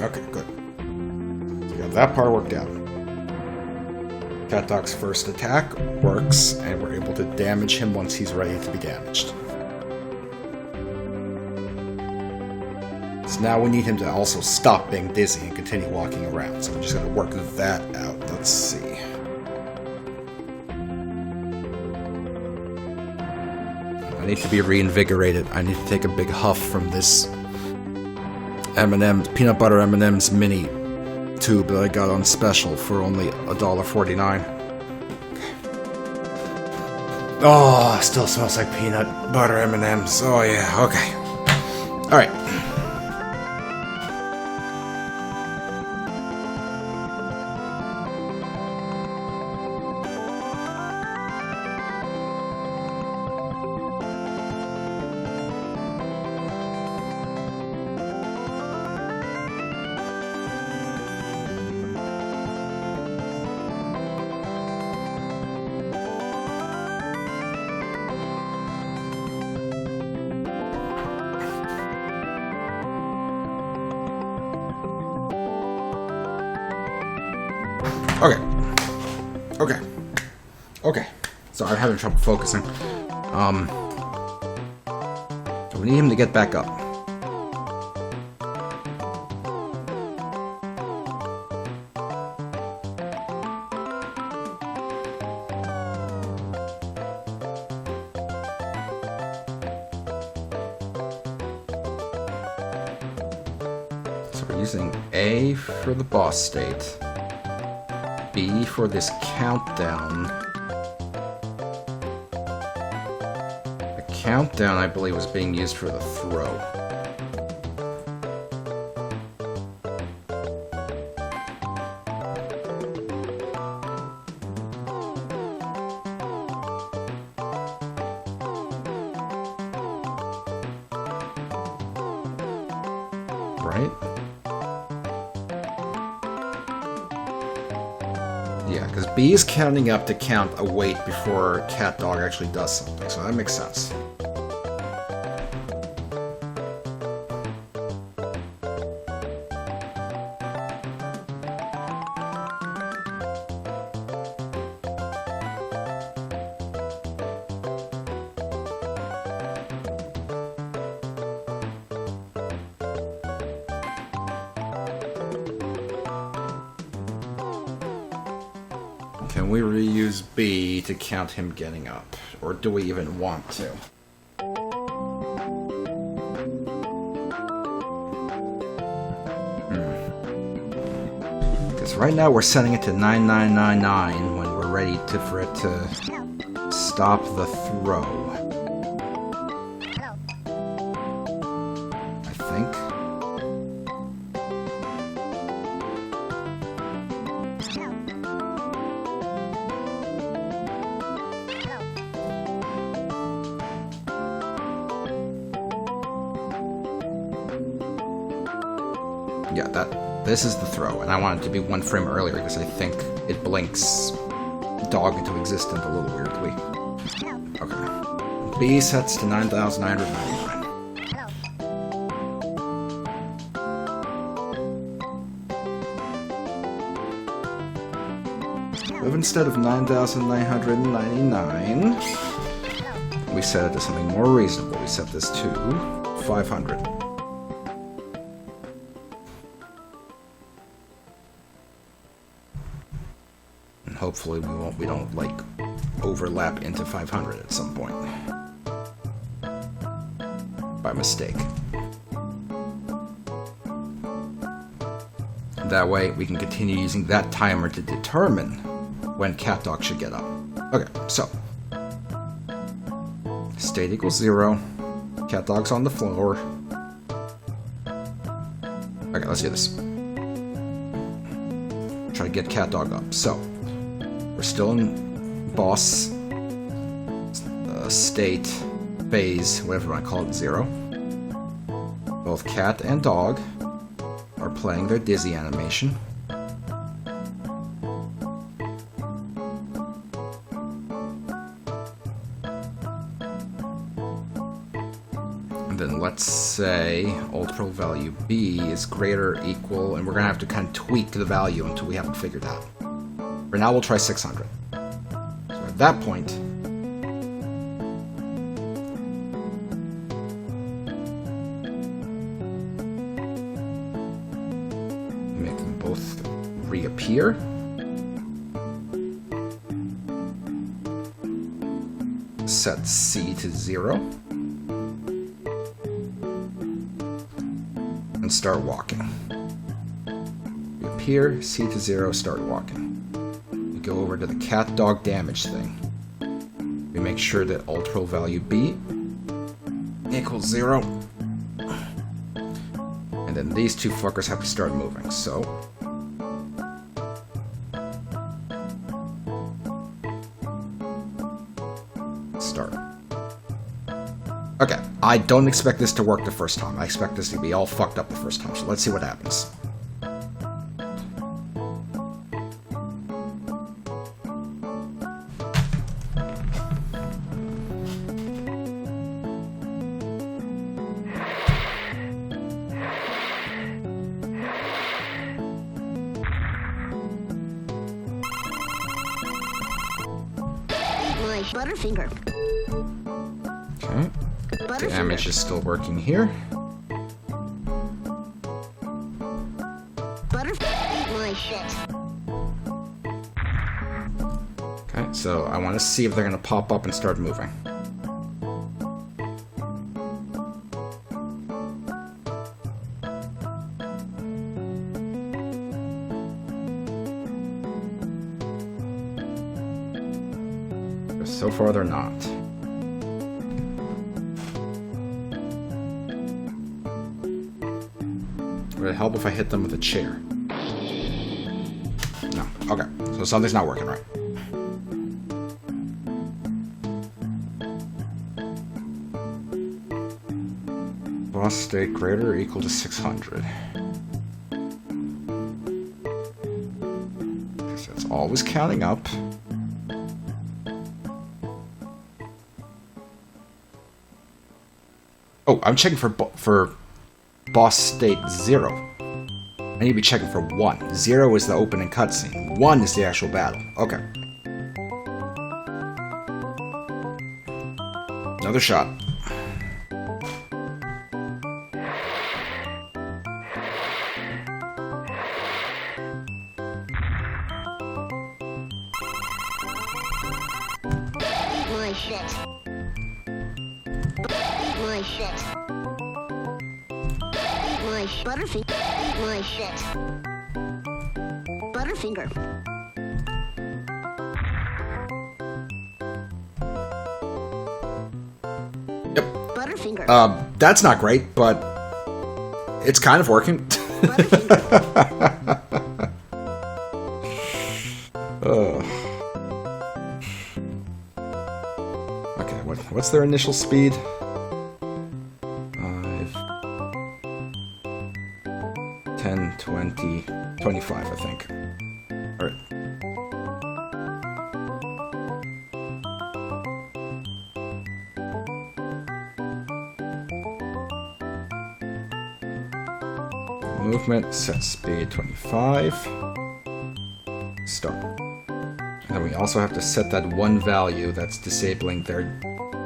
Okay, good. So we got that part worked out. Cat Dog's first attack works, and we're able to damage him once he's ready to be damaged. So now we need him to also stop being dizzy and continue walking around. So we're just going to work that out. Let's see. I need to be reinvigorated. I need to take a big huff from this M&M's, peanut butter M&M's mini tube that I got on special for only $1.49. Oh, still smells like peanut butter M&M's. Oh yeah, okay. Alright. Okay. Sorry, I'm having trouble focusing. We need him to get back up. So we're using A for the boss state. B for this countdown. The countdown, I believe, was being used for the throw. Right? Yeah, because B is counting up to count a wait before Cat Dog actually does something, so that makes sense. Can we reuse B to count him getting up? Or do we even want to? Because right now we're setting it to 9999 when we're ready for it to stop the throw. I think. Yeah, this is the throw, and I want it to be 1 frame earlier because I think it blinks dog into existence a little weirdly. Okay. B sets to 9,999. But instead of 9,999, we set it to something more reasonable. We set this to 500. And hopefully we don't like overlap into 500 at some point. By mistake. That way we can continue using that timer to determine when cat dog should get up. Okay, so state equals 0. Cat dog's on the floor. Okay, let's do this. Try to get cat dog up. So we're still in boss state, phase, whatever you want to call it, 0. Both cat and dog are playing their dizzy animation. And then let's say ultra value B is greater or equal, and we're gonna have to kind of tweak the value until we have it figured out. For now, we'll try 600. So at that point, make them both reappear. Set C to 0. And start walking. Reappear, C to 0, start walking. We go over to the cat dog damage thing. We make sure that ultra value B equals 0. And then these two fuckers have to start moving, so start. Okay, I don't expect this to work the first time. I expect this to be all fucked up the first time, so let's see what happens. My Butterfinger. Okay. Damage is still working here. My shit. Okay, so I want to see if they're going to pop up and start moving. So far, they're not. Would it help if I hit them with a chair? No. Okay. So something's not working right. Boss state greater or equal to 600. So it's always counting up. Oh, I'm checking for boss state 0. I need to be checking for 1. 0 is the opening cutscene. 1 is the actual battle. Okay. Another shot. My shit. My shit. My Butterfinger. My shit. Butterfinger. Yep. Butterfinger. That's not great, but it's kind of working. Okay, what's their initial speed? 5, 10, movement, set speed 25. Start. And then we also have to set that one value that's disabling their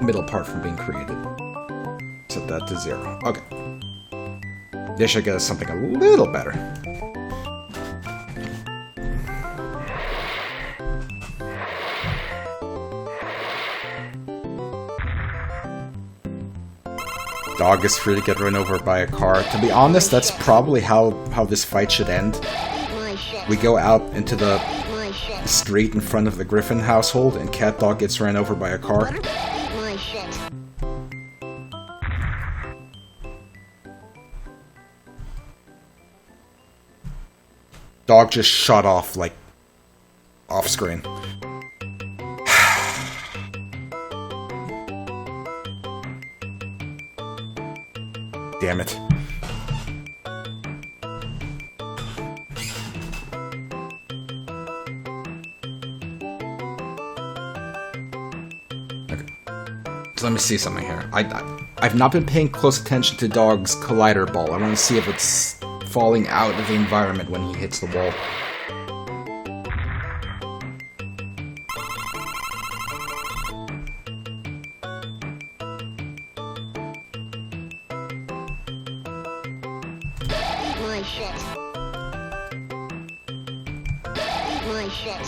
middle part from being created. Set that to 0. Okay. This should get us something a little better. Dog is free to get run over by a car. To be honest, that's probably how this fight should end. My shit. We go out into the My shit. street in front of the Griffin household, and Cat Dog gets ran over by a car. My shit. Dog just shot off, like, off screen. Damn it. Okay. So let me see something here. I've not been paying close attention to Dog's collider ball. I want to see if it's falling out of the environment when he hits the wall. My shit. My shit.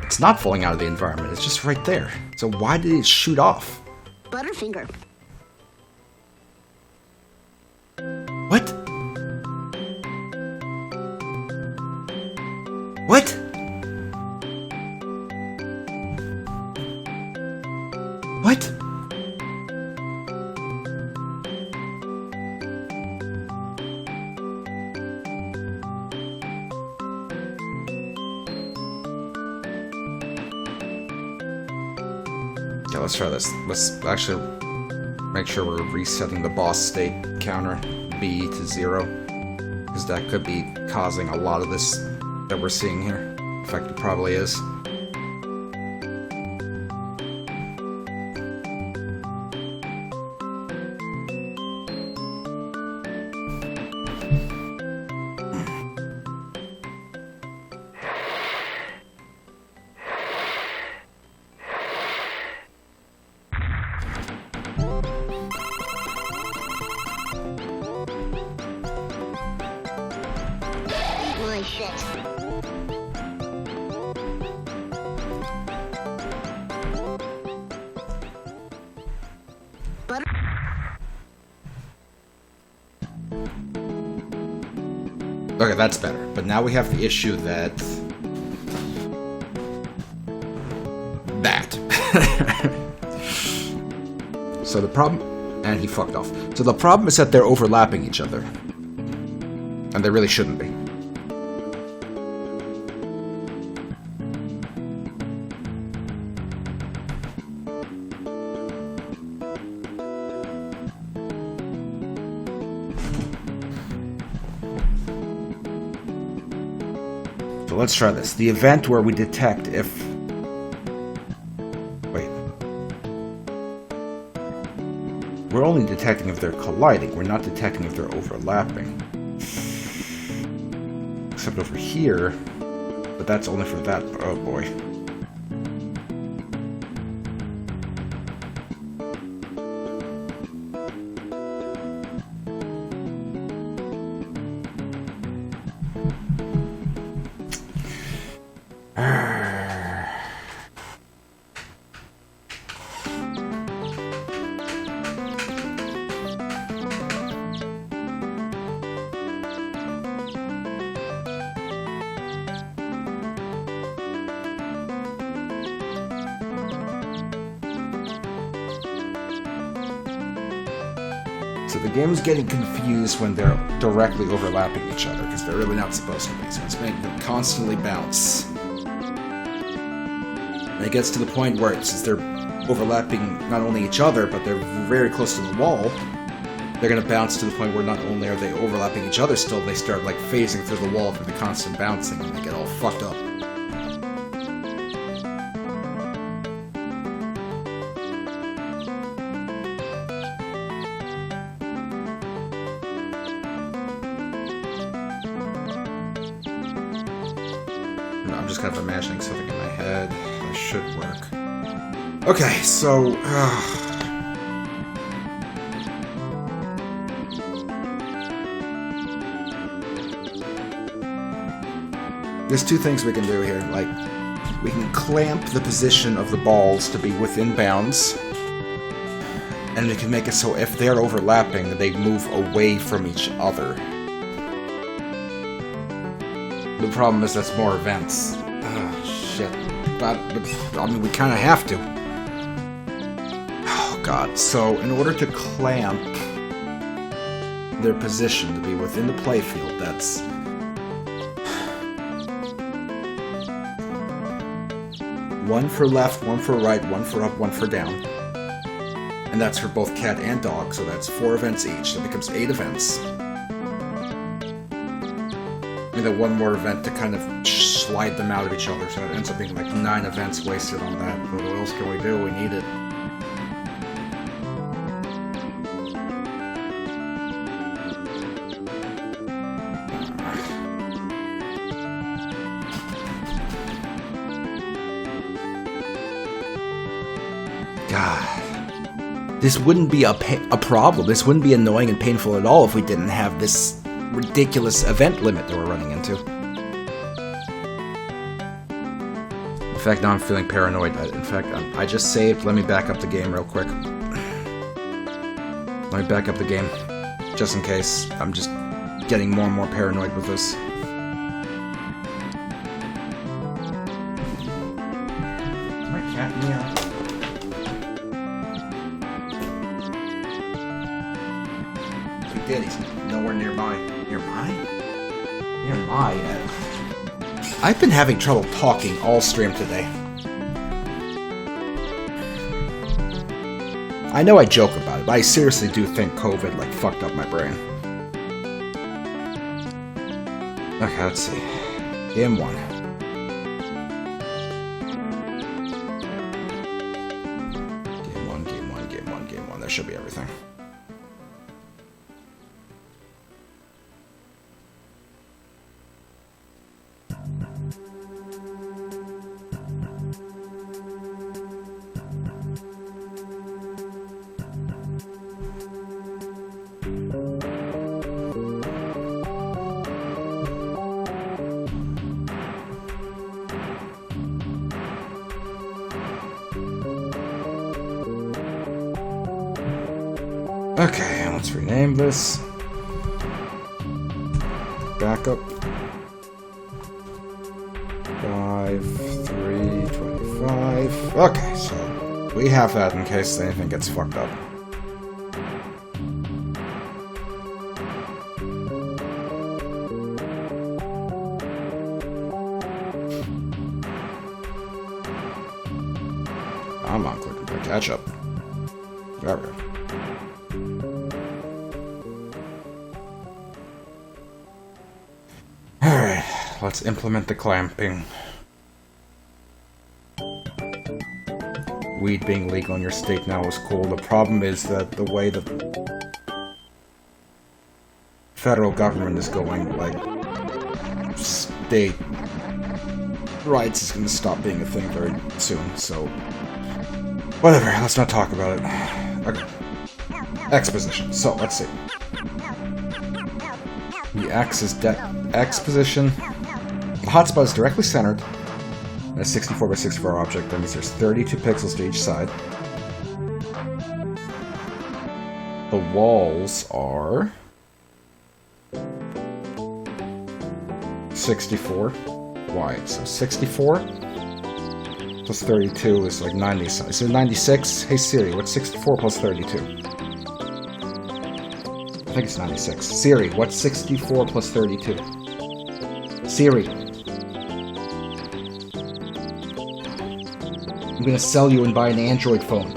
It's not falling out of the environment, it's just right there. So why did it shoot off? Butterfinger. What? What? What? Yeah, let's try this. Let's actually make sure we're resetting the boss state counter B to 0, because that could be causing a lot of this that we're seeing here. In fact, it probably is. My shit. Butter. Okay, that's better. But now we have the issue that... So the problem... And he fucked off. So the problem is that they're overlapping each other. And they really shouldn't be. So let's try this. The event where we detect if... Wait. We're only detecting if they're colliding. We're not detecting if they're overlapping. Except over here. But that's only for that... Oh boy. So the game's getting confused when they're directly overlapping each other, because they're really not supposed to be. So it's making them constantly bounce. And it gets to the point where, since they're overlapping not only each other, but they're very close to the wall, they're going to bounce to the point where not only are they overlapping each other still, they start like phasing through the wall from the constant bouncing, and they get all fucked up. I'm just kind of imagining something in my head. That should work. Okay, so... there's two things we can do here. Like, we can clamp the position of the balls to be within bounds. And we can make it so if they're overlapping, they move away from each other. The problem is that's more events. Oh, shit. But I mean, we kind of have to. Oh, God. So, in order to clamp their position to be within the playfield, that's... one for left, one for right, one for up, one for down. And that's for both cat and dog, so that's 4 events each. That becomes 8 events. And then one more event to kind of slide them out of each other, so it ends up being like 9 events wasted on that. But what else can we do? We need it. God. This wouldn't be a problem. This wouldn't be annoying and painful at all if we didn't have this ridiculous event limit that we're running into. In fact, now I'm feeling paranoid. In fact, I just saved. Let me back up the game real quick. Let me back up the game. Just in case. I'm just getting more and more paranoid with this. My cat meow. He's nowhere nearby. Nearby? I've been having trouble talking all stream today. I know I joke about it, but I seriously do think COVID, like, fucked up my brain. Okay, let's see. Game 1. Game 1. That should be everything. Okay, let's rename this. Backup. 5.3.25. Okay, so we have that in case anything gets fucked up. I'm not clicking for catch up. There we go. Alright, let's implement the clamping. Weed being legal in your state now is cool. The problem is that the way the federal government is going, like, state rights is going to stop being a thing very soon, so... whatever, let's not talk about it. Okay. Exposition. So, let's see. The X is X position. The hotspot is directly centered in a 64 by 64 object. That means there's 32 pixels to each side. The walls are 64 wide. So 64 plus 32 is like 90. So 96. Hey Siri, what's 64 plus 32? I think it's 96. Siri, what's 64 plus 32? Siri. I'm gonna sell you and buy an Android phone.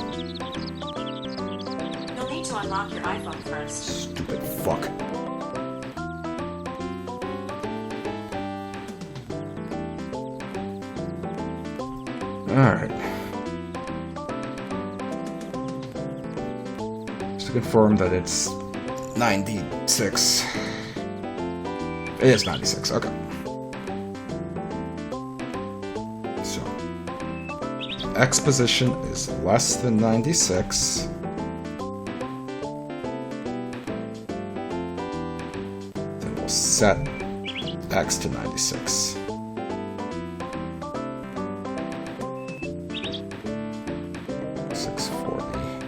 You'll need to unlock your iPhone first. Stupid fuck. Alright. Just to confirm that it's 96. It is 96, okay. X position is less than 96. Then we'll set X to 96.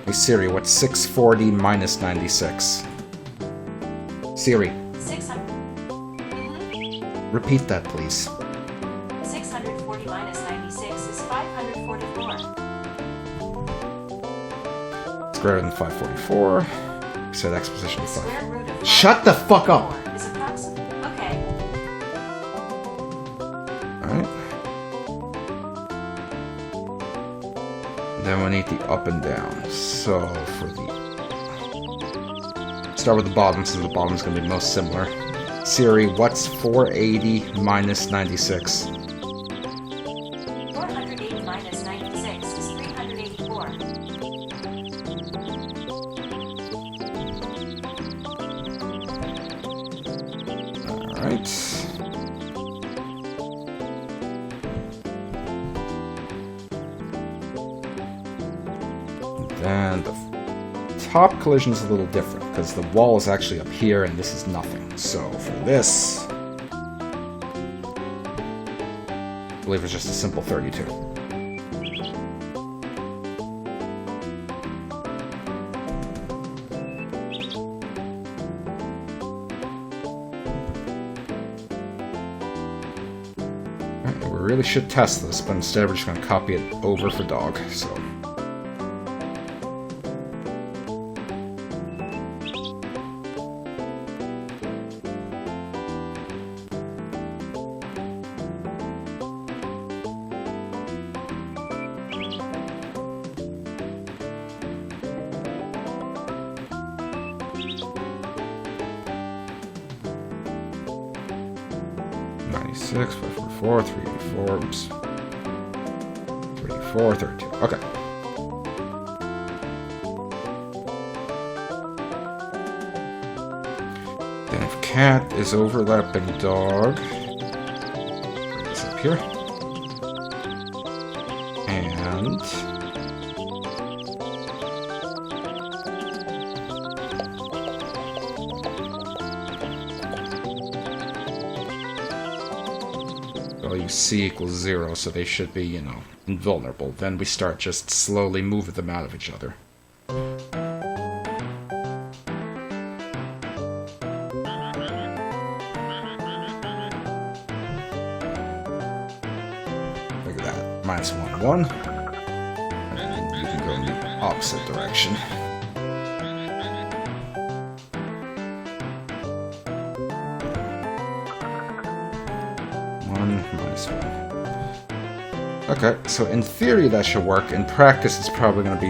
Hey Siri, what's 640 minus 96? Siri, 600. repeat that please. 640 minus 96 is 544. It's greater than 544. Set X position The to square 5. root of Shut the fuck up! 544 is approximate. Okay. Alright. Then we need the up and down. So for the... Start with the bottom, since the bottom is going to be most similar. Siri, what's 480 minus 96? 480 minus 96 is 384. Alright. And the top collision is a little different, because the wall is actually up here and this is nothing. So for this, I believe it's just a simple 32. Alright, we really should test this, but instead we're just going to copy it over for dog. So. Six, 544, 384, oops. 384, 32. Okay. Then if cat is overlapping dog, bring this up here. And C equals 0, so they should be, you know, invulnerable. Then we start just slowly moving them out of each other. Look at that. Minus 1, 1. And then you can go in the opposite direction. Minus 1. Okay, so in theory that should work. In practice, it's probably going to be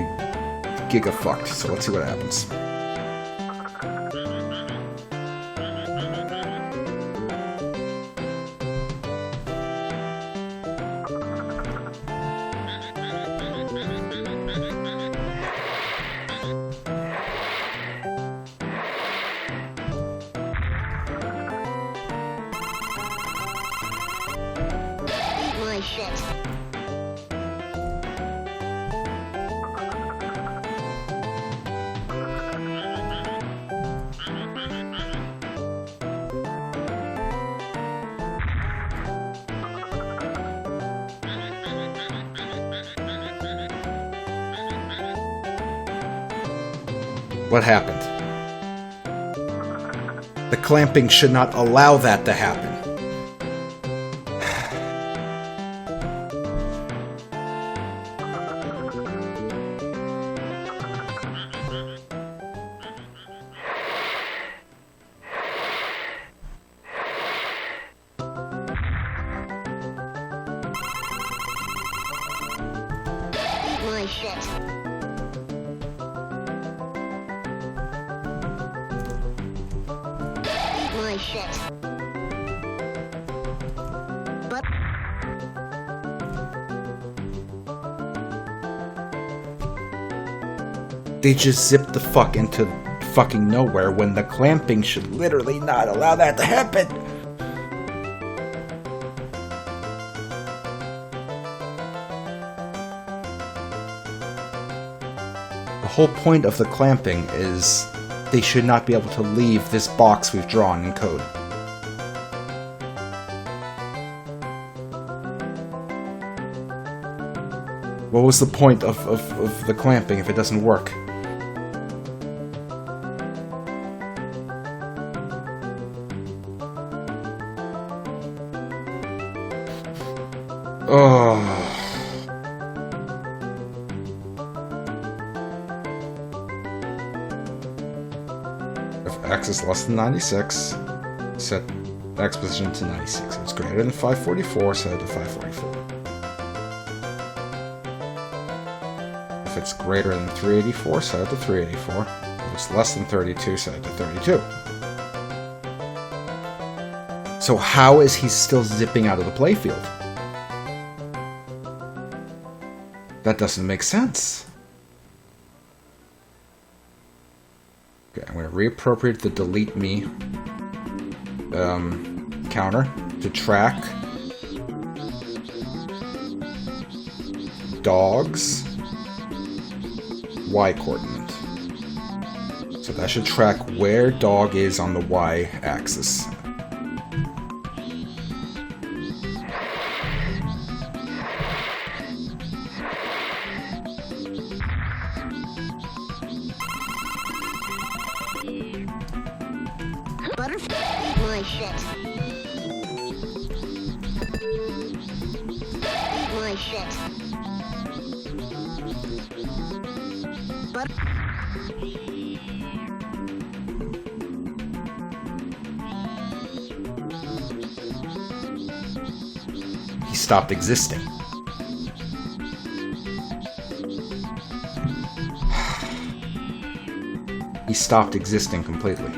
giga fucked. So let's see what happens. My shit. What happened? The clamping should not allow that to happen. My shit. My shit. But They just zipped the fuck into fucking nowhere when the clamping should literally not allow that to happen. The whole point of the clamping is they should not be able to leave this box we've drawn in code. What was the point of the clamping if it doesn't work? Oh. If x is less than 96, set x position to 96. If it's greater than 544, set it to 544. If it's greater than 384, set it to 384. If it's less than 32, set it to 32. So how is he still zipping out of the playfield? That doesn't make sense. Okay, I'm going to reappropriate the delete me counter to track dog's y coordinate. So that should track where dog is on the y axis. Butterfly, eat my shit. Eat my shit. But He stopped existing. He stopped existing completely.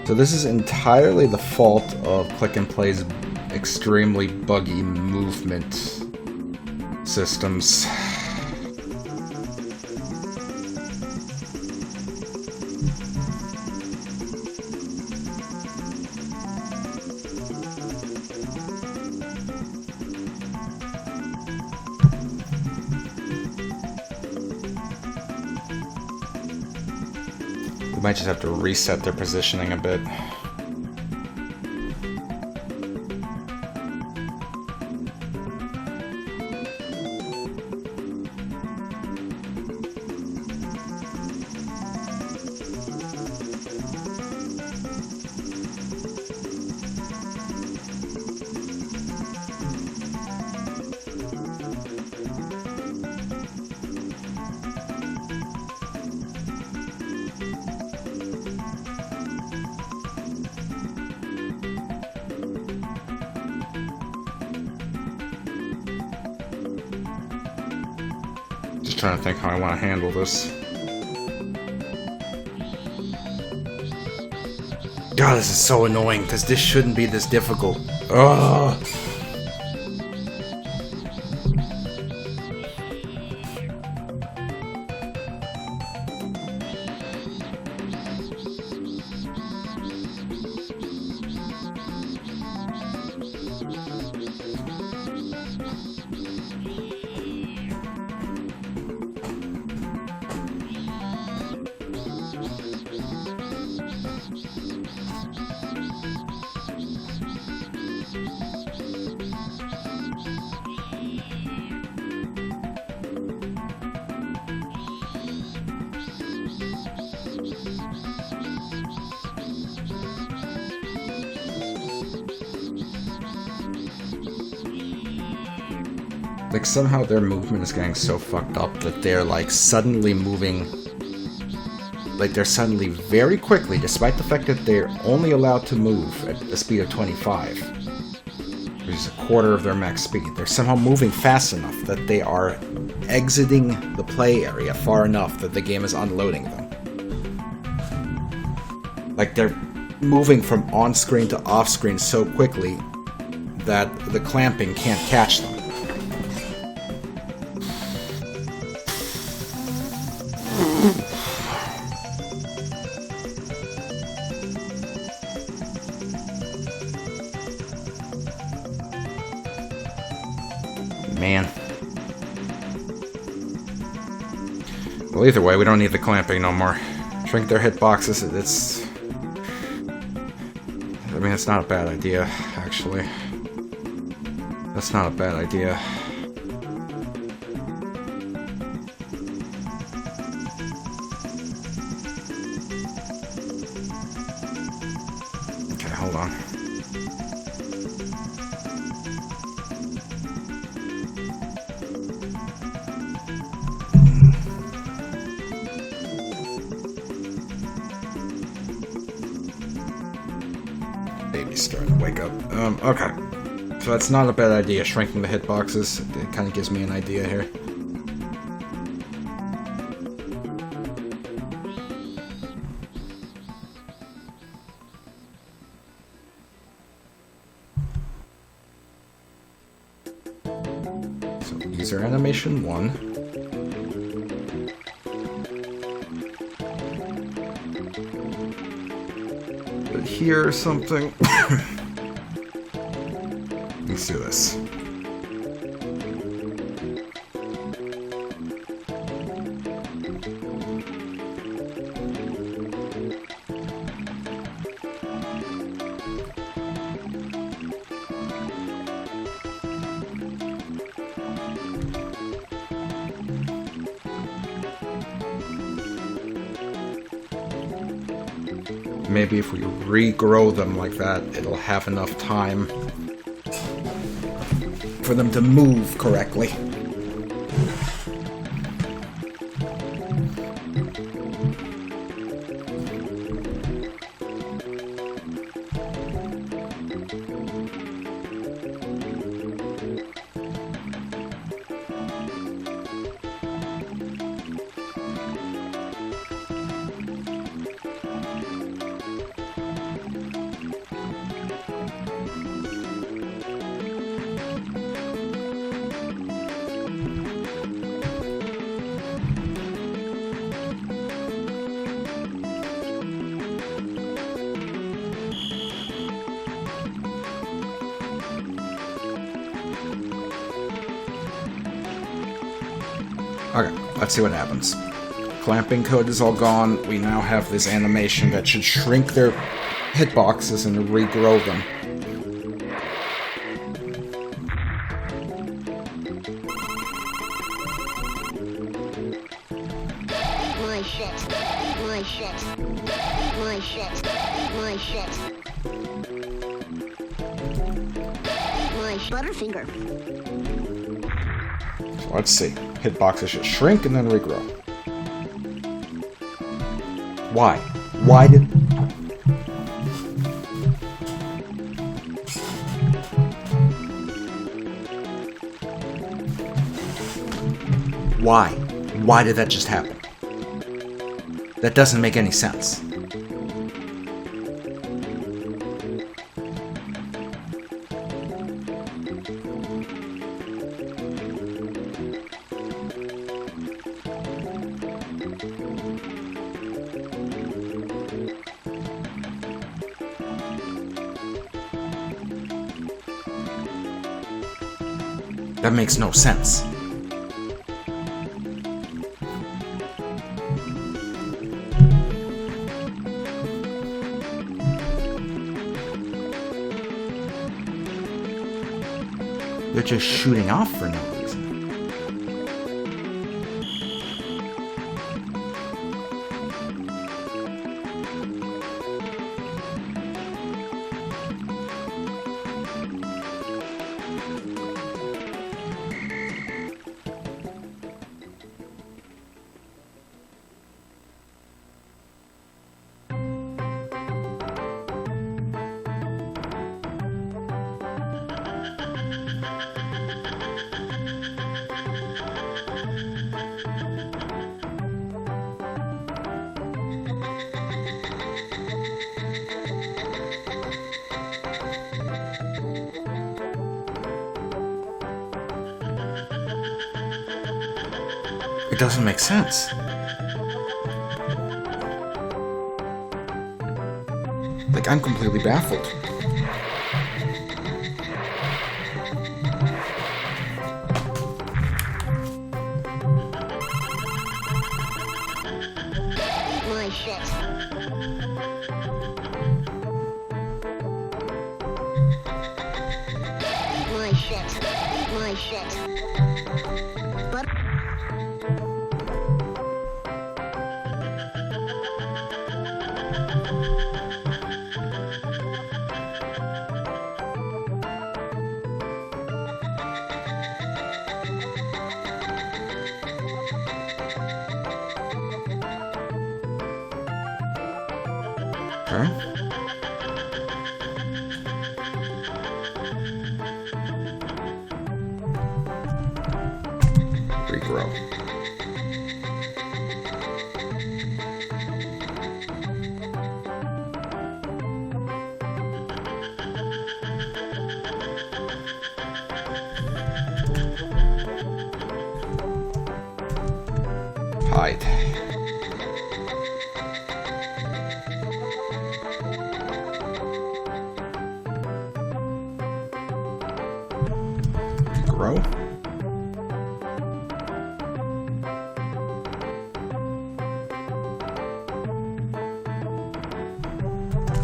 So this is entirely the fault of Klik and Play's extremely buggy movement systems. We might just have to reset their positioning a bit. Just trying to think how I want to handle this. God, this is so annoying, because this shouldn't be this difficult. Ugh. Like, somehow their movement is getting so fucked up that they're, like, suddenly moving... Like, they're suddenly very quickly, despite the fact that they're only allowed to move at a speed of 25, which is a quarter of their max speed. They're somehow moving fast enough that they are exiting the play area far enough that the game is unloading them. Like, they're moving from on-screen to off-screen so quickly that the clamping can't catch them. man. Well, either way, we don't need the clamping no more. Shrink their hitboxes, it's... I mean, it's not a bad idea, actually. That's not a bad idea. Okay, hold on. Baby's starting to wake up. Okay. So that's not a bad idea, shrinking the hitboxes. It kind of gives me an idea here. So user animation 1. Here or something. Let's do this. Maybe if we regrow them like that, it'll have enough time for them to move correctly. Okay, let's see what happens. Clamping code is all gone. We now have this animation that should shrink their hitboxes and regrow them. Eat my shit. Eat my shit. Eat my shit. Eat my shit. Eat my Butterfinger. So let's see. Hitboxes should shrink and then regrow. Why? Why did... Why? Why did that just happen? That doesn't make any sense. That makes no sense. They're just shooting off for no reason. It doesn't make sense. Like, I'm completely baffled. my shit. But Okay. Regrow. Hide. Grow.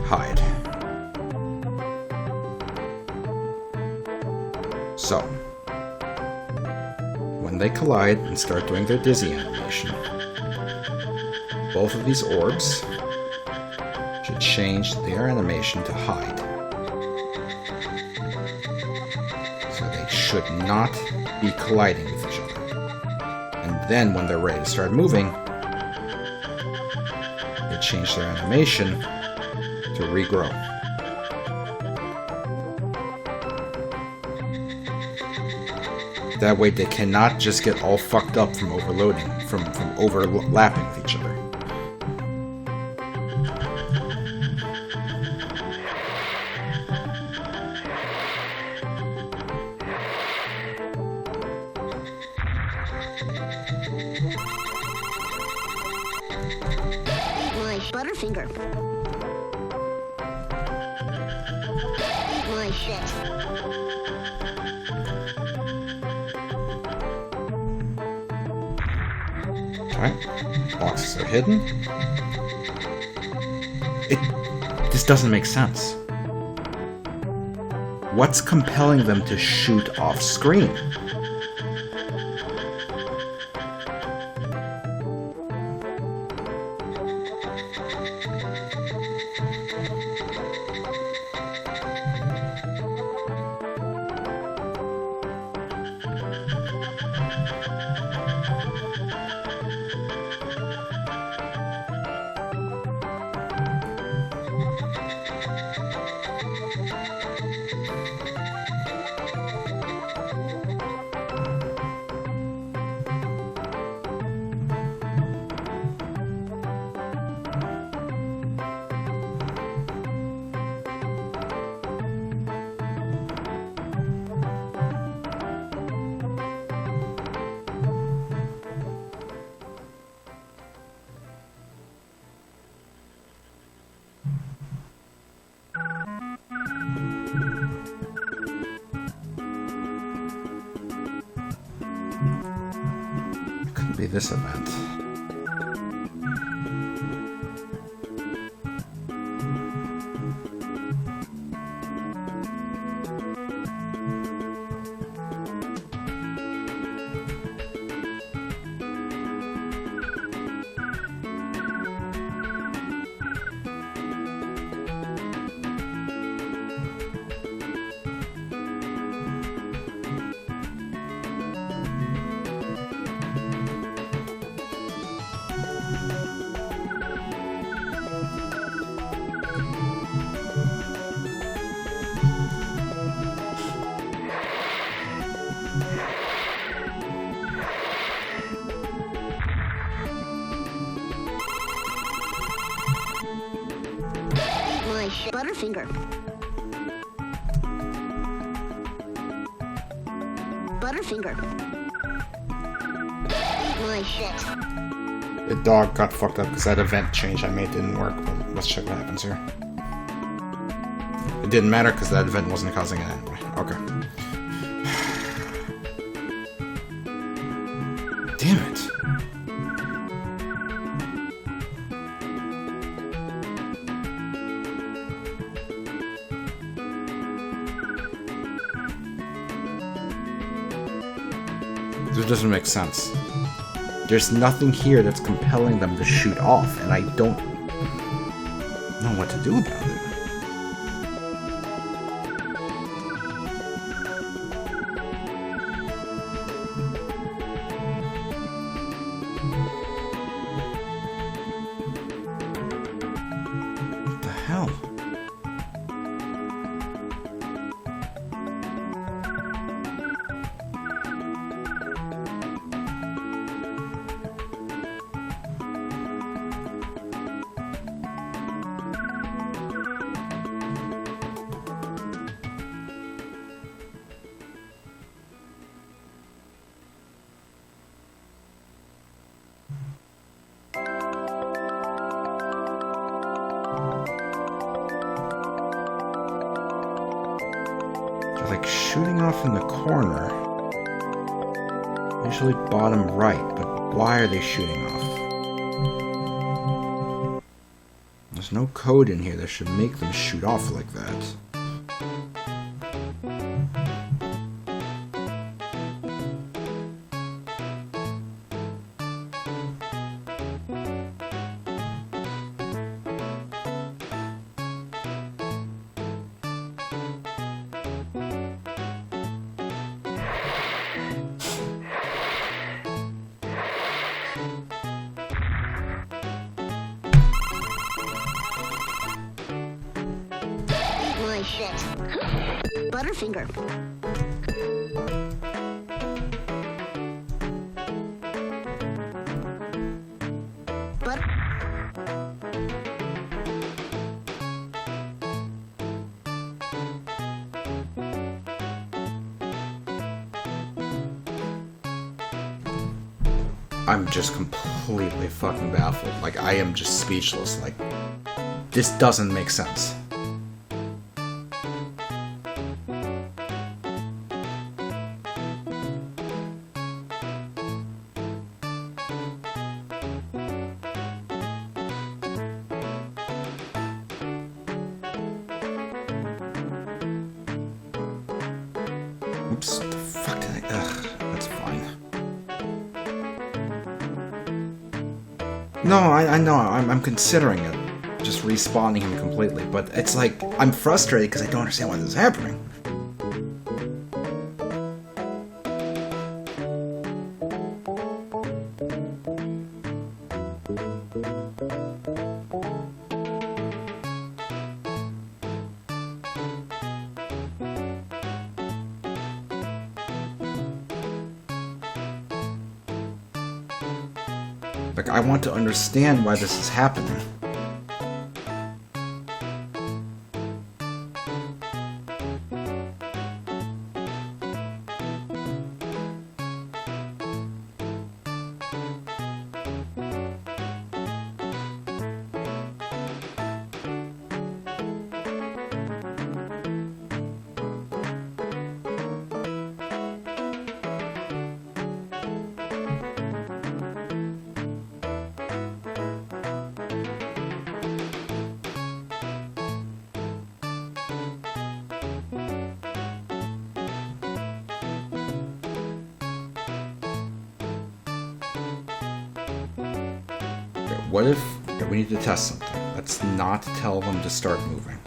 Hide. So, when they collide and start doing their dizzy animation, both of these orbs should change their animation to hide. So they should not be colliding with each other. And then when they're ready to start moving, they change their animation to regrow. That way they cannot just get all fucked up from overloading, from overlapping with each other. my Butterfinger. My shit. Alright, boxes are hidden. This doesn't make sense. What's compelling them to shoot off screen? Could be this event. My shit. Butterfinger. Butterfinger. My shit. The dog got fucked up because that event change I made didn't work, but let's check what happens here. It didn't matter because that event wasn't causing it anyway. Okay. Damn it. This doesn't make sense. There's nothing here that's compelling them to shoot off, and I don't know what to do about it. What the hell? They're like shooting off in the corner. Usually bottom right, but why are they shooting off? There's no code in here that should make them shoot off like that. My shit. Butterfinger. I'm just completely fucking baffled. Like, I am just speechless. Like, this doesn't make sense. Oops, the fuck did I... Ugh, that's fine. No, I know, I'm considering it. Just respawning him completely, but it's like, I'm frustrated because I don't understand why this is happening. Like, I want to understand why this is happening. What if we need to test something? Let's not tell them to start moving.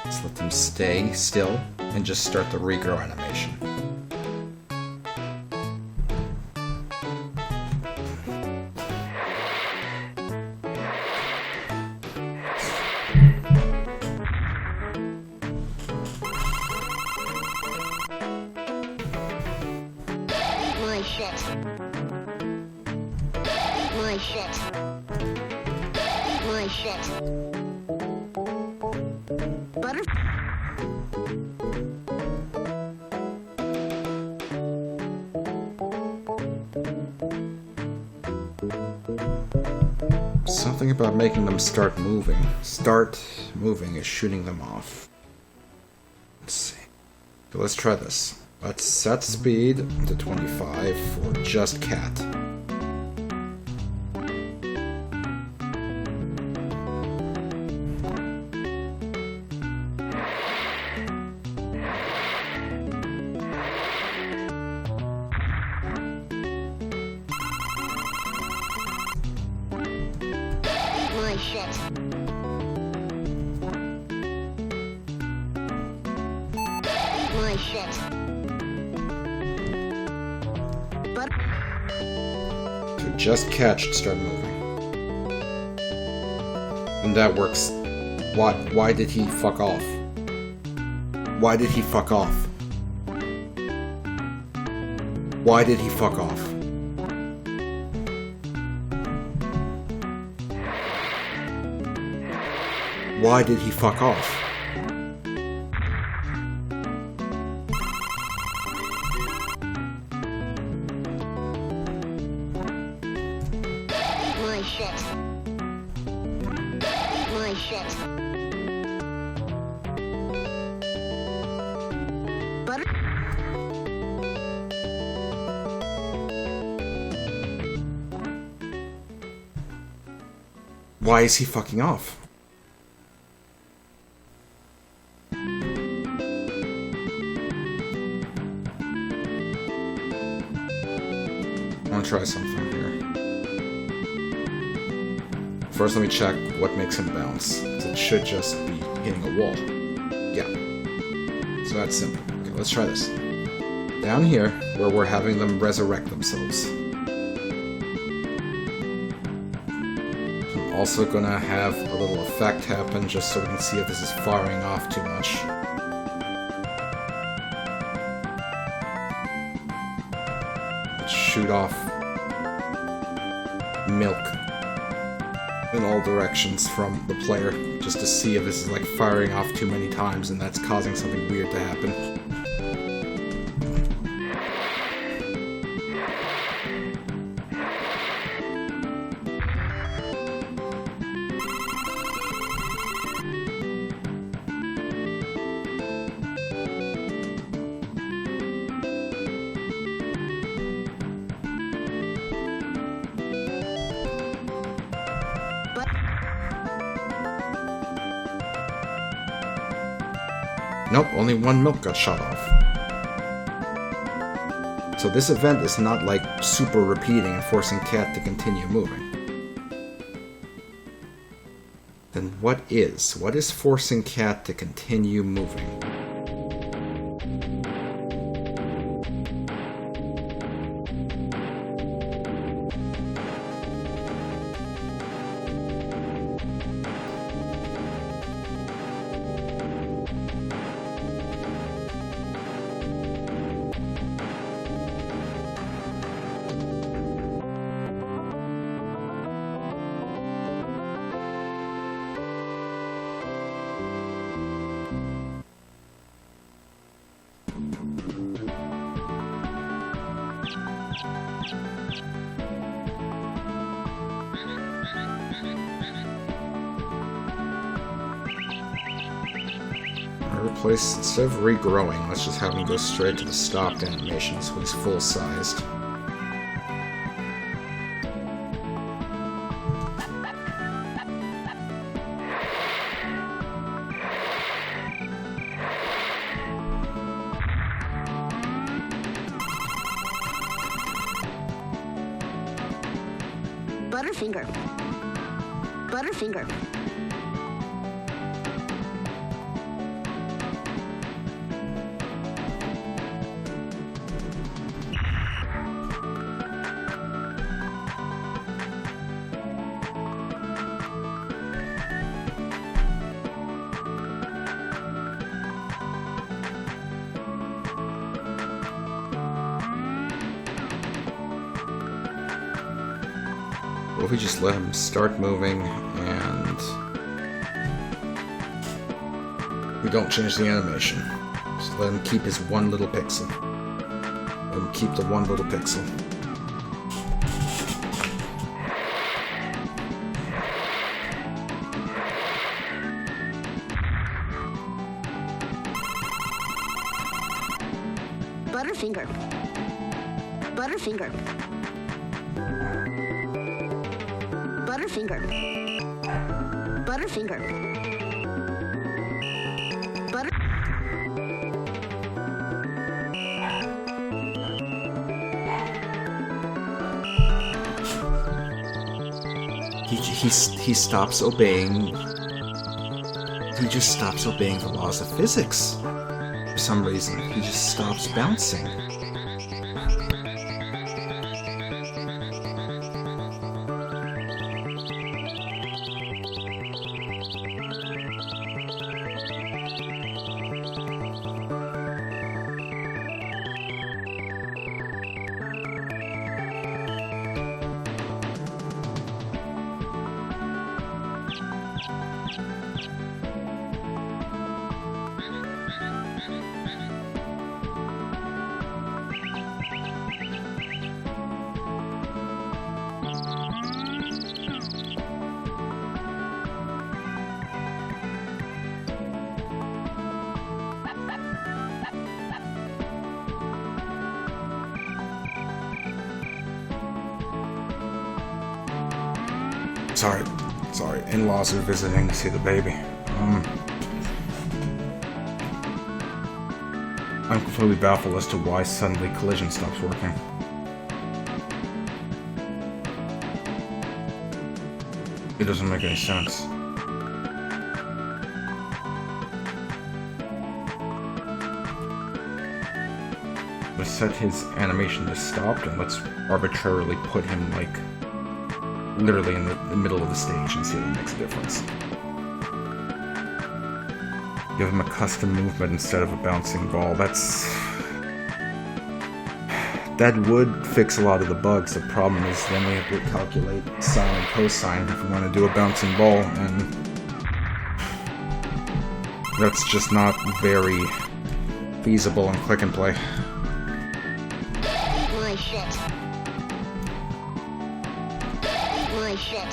Let's let them stay still and just start the regrow animation. My shit. My shit. My shit. Butter. Something about making them start moving. Start moving is shooting them off. Let's see. So let's try this. Let's set speed to 25 for just cat. shit. But To just catch and start moving. And that works. Why did he fuck off? Why did he fuck off? Why did he fuck off? Why did he fuck off? eat my shit. Eat my shit. Butter. Why is he fucking off? I want to try something here. First, let me check what makes him bounce. 'Cause it should just be hitting a wall. Yeah. So that's simple. Okay, let's try this. Down here, where we're having them resurrect themselves. I'm also gonna have a little effect happen just so we can see if this is firing off too much. Let's shoot off milk in all directions from the player, just to see if this is like firing off too many times and that's causing something weird to happen. Nope, only one milk got shot off. So this event is not like super repeating and forcing Cat to continue moving. Then what is? What is forcing Cat to continue moving? Replace, instead of regrowing, let's just have him go straight to the stopped animation so he's full-sized. Butterfinger. Butterfinger. What if we just let him start moving and we don't change the animation? Just let him keep his one little pixel. Let him keep the one little pixel. Butterfinger. Butterfinger. Butterfinger. Butterfinger. Butter. He stops obeying. He just stops obeying the laws of physics. some reason. He just stops bouncing. Sorry, in-laws are visiting to see the baby. I'm completely baffled as to why suddenly collision stops working. It doesn't make any sense. Let's set his animation to stopped and let's arbitrarily put him like literally in the middle of the stage and see if it makes a difference. Give him a custom movement instead of a bouncing ball. That would fix a lot of the bugs. The problem is then we have to calculate sine and cosine if we want to do a bouncing ball, and that's just not very feasible in Click and Play. My shit. My shit.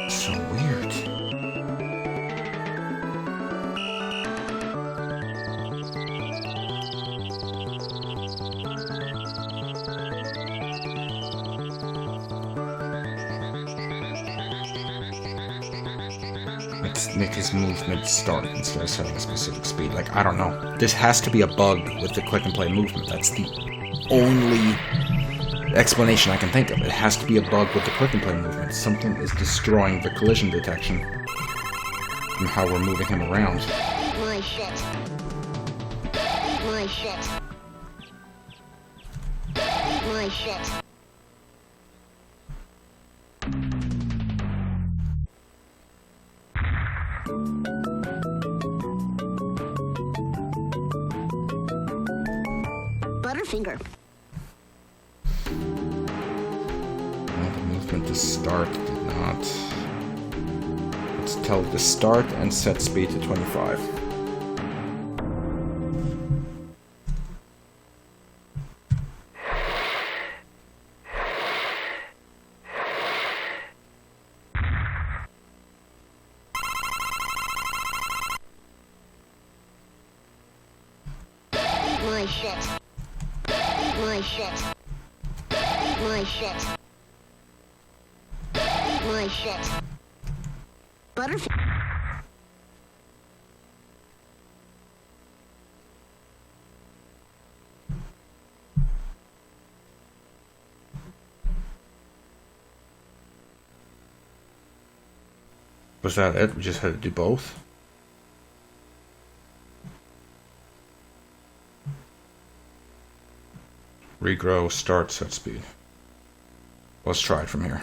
So weird. Let's make his movement start instead of setting a specific speed. Like, I don't know. This has to be a bug with the Click and Play movement. That's the only explanation I can think of. It has to be a bug with the Click and Play movement. Something is destroying the collision detection from how we're moving him around. My shit. My shit. My shit. Butterfinger. Well, the movement to start did not. Let's tell it to start and set speed to 25. My shit. My shit. My shit. My shit. Butterfinger. Was that it? We just had to do both? Regrow, start, set speed. Let's try it from here.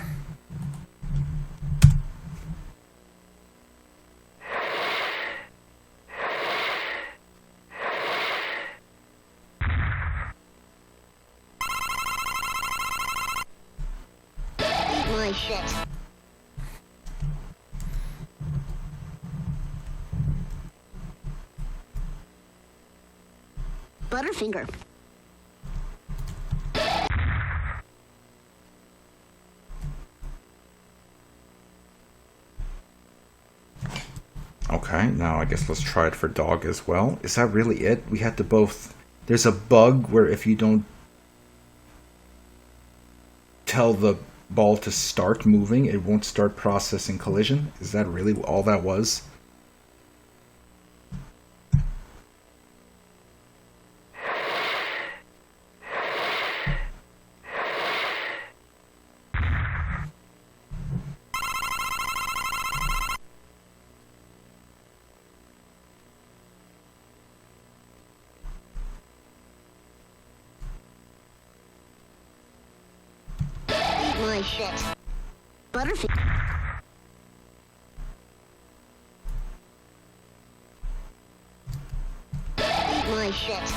My shit. Butterfinger. Okay, now I guess let's try it for dog as well. Is that really it? We had to both... There's a bug where if you don't tell the ball to start moving, it won't start processing collision. Is that really all that was? my shit. Butterfield. Eat my shit.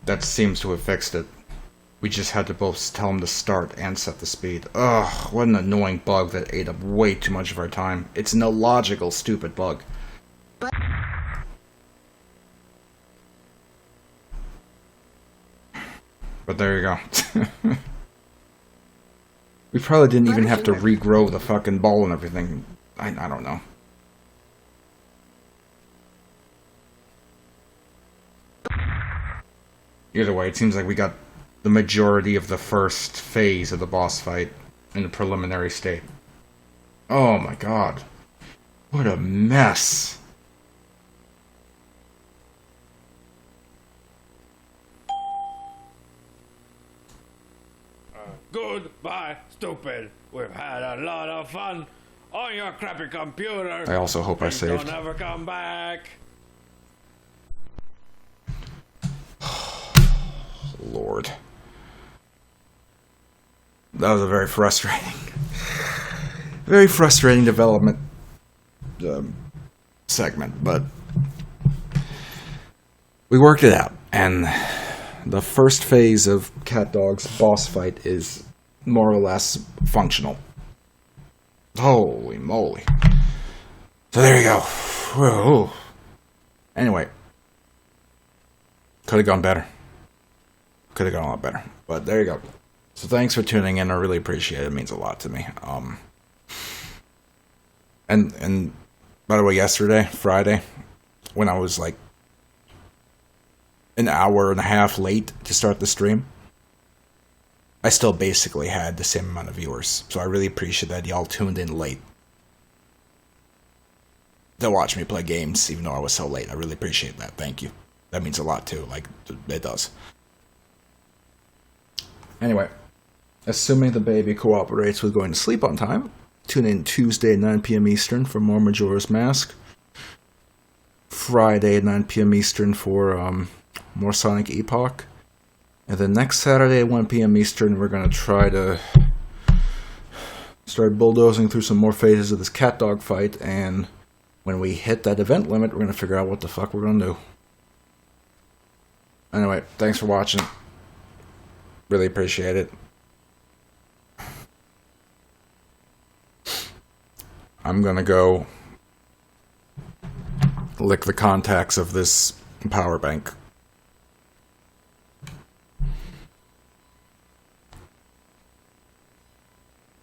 That seems to have fixed it. We just had to both tell him to start and set the speed. Ugh, what an annoying bug that ate up way too much of our time. It's an illogical, stupid bug. But there you go. We probably didn't even have to regrow the fucking ball and everything. I don't know. Either way, it seems like we got the majority of the first phase of the boss fight in the preliminary state. Oh my god. What a mess. Goodbye, stupid. We've had a lot of fun on your crappy computer. I also hope I Please saved. Don't ever come back. Lord. That was a very frustrating development segment, but we worked it out, and the first phase of CatDog's boss fight is more or less functional. Holy moly. So there you go. Whoa. Anyway. Could have gone better. Could have gone a lot better. But there you go. So thanks for tuning in. I really appreciate it. It means a lot to me. And by the way, yesterday, Friday, when I was like an hour and a half late to start the stream, I still basically had the same amount of viewers. So I really appreciate that y'all tuned in late to watch me play games, even though I was so late. I really appreciate that. Thank you. That means a lot too. Like, it does. Anyway, assuming the baby cooperates with going to sleep on time, tune in Tuesday at 9 p.m. Eastern for more Majora's Mask. Friday at 9 p.m. Eastern for more Sonic Epoch. And then next Saturday at 1 p.m. Eastern, we're going to try to start bulldozing through some more phases of this CatDog fight. And when we hit that event limit, we're going to figure out what the fuck we're going to do. Anyway, thanks for watching. Really appreciate it. I'm gonna go lick the contacts of this power bank.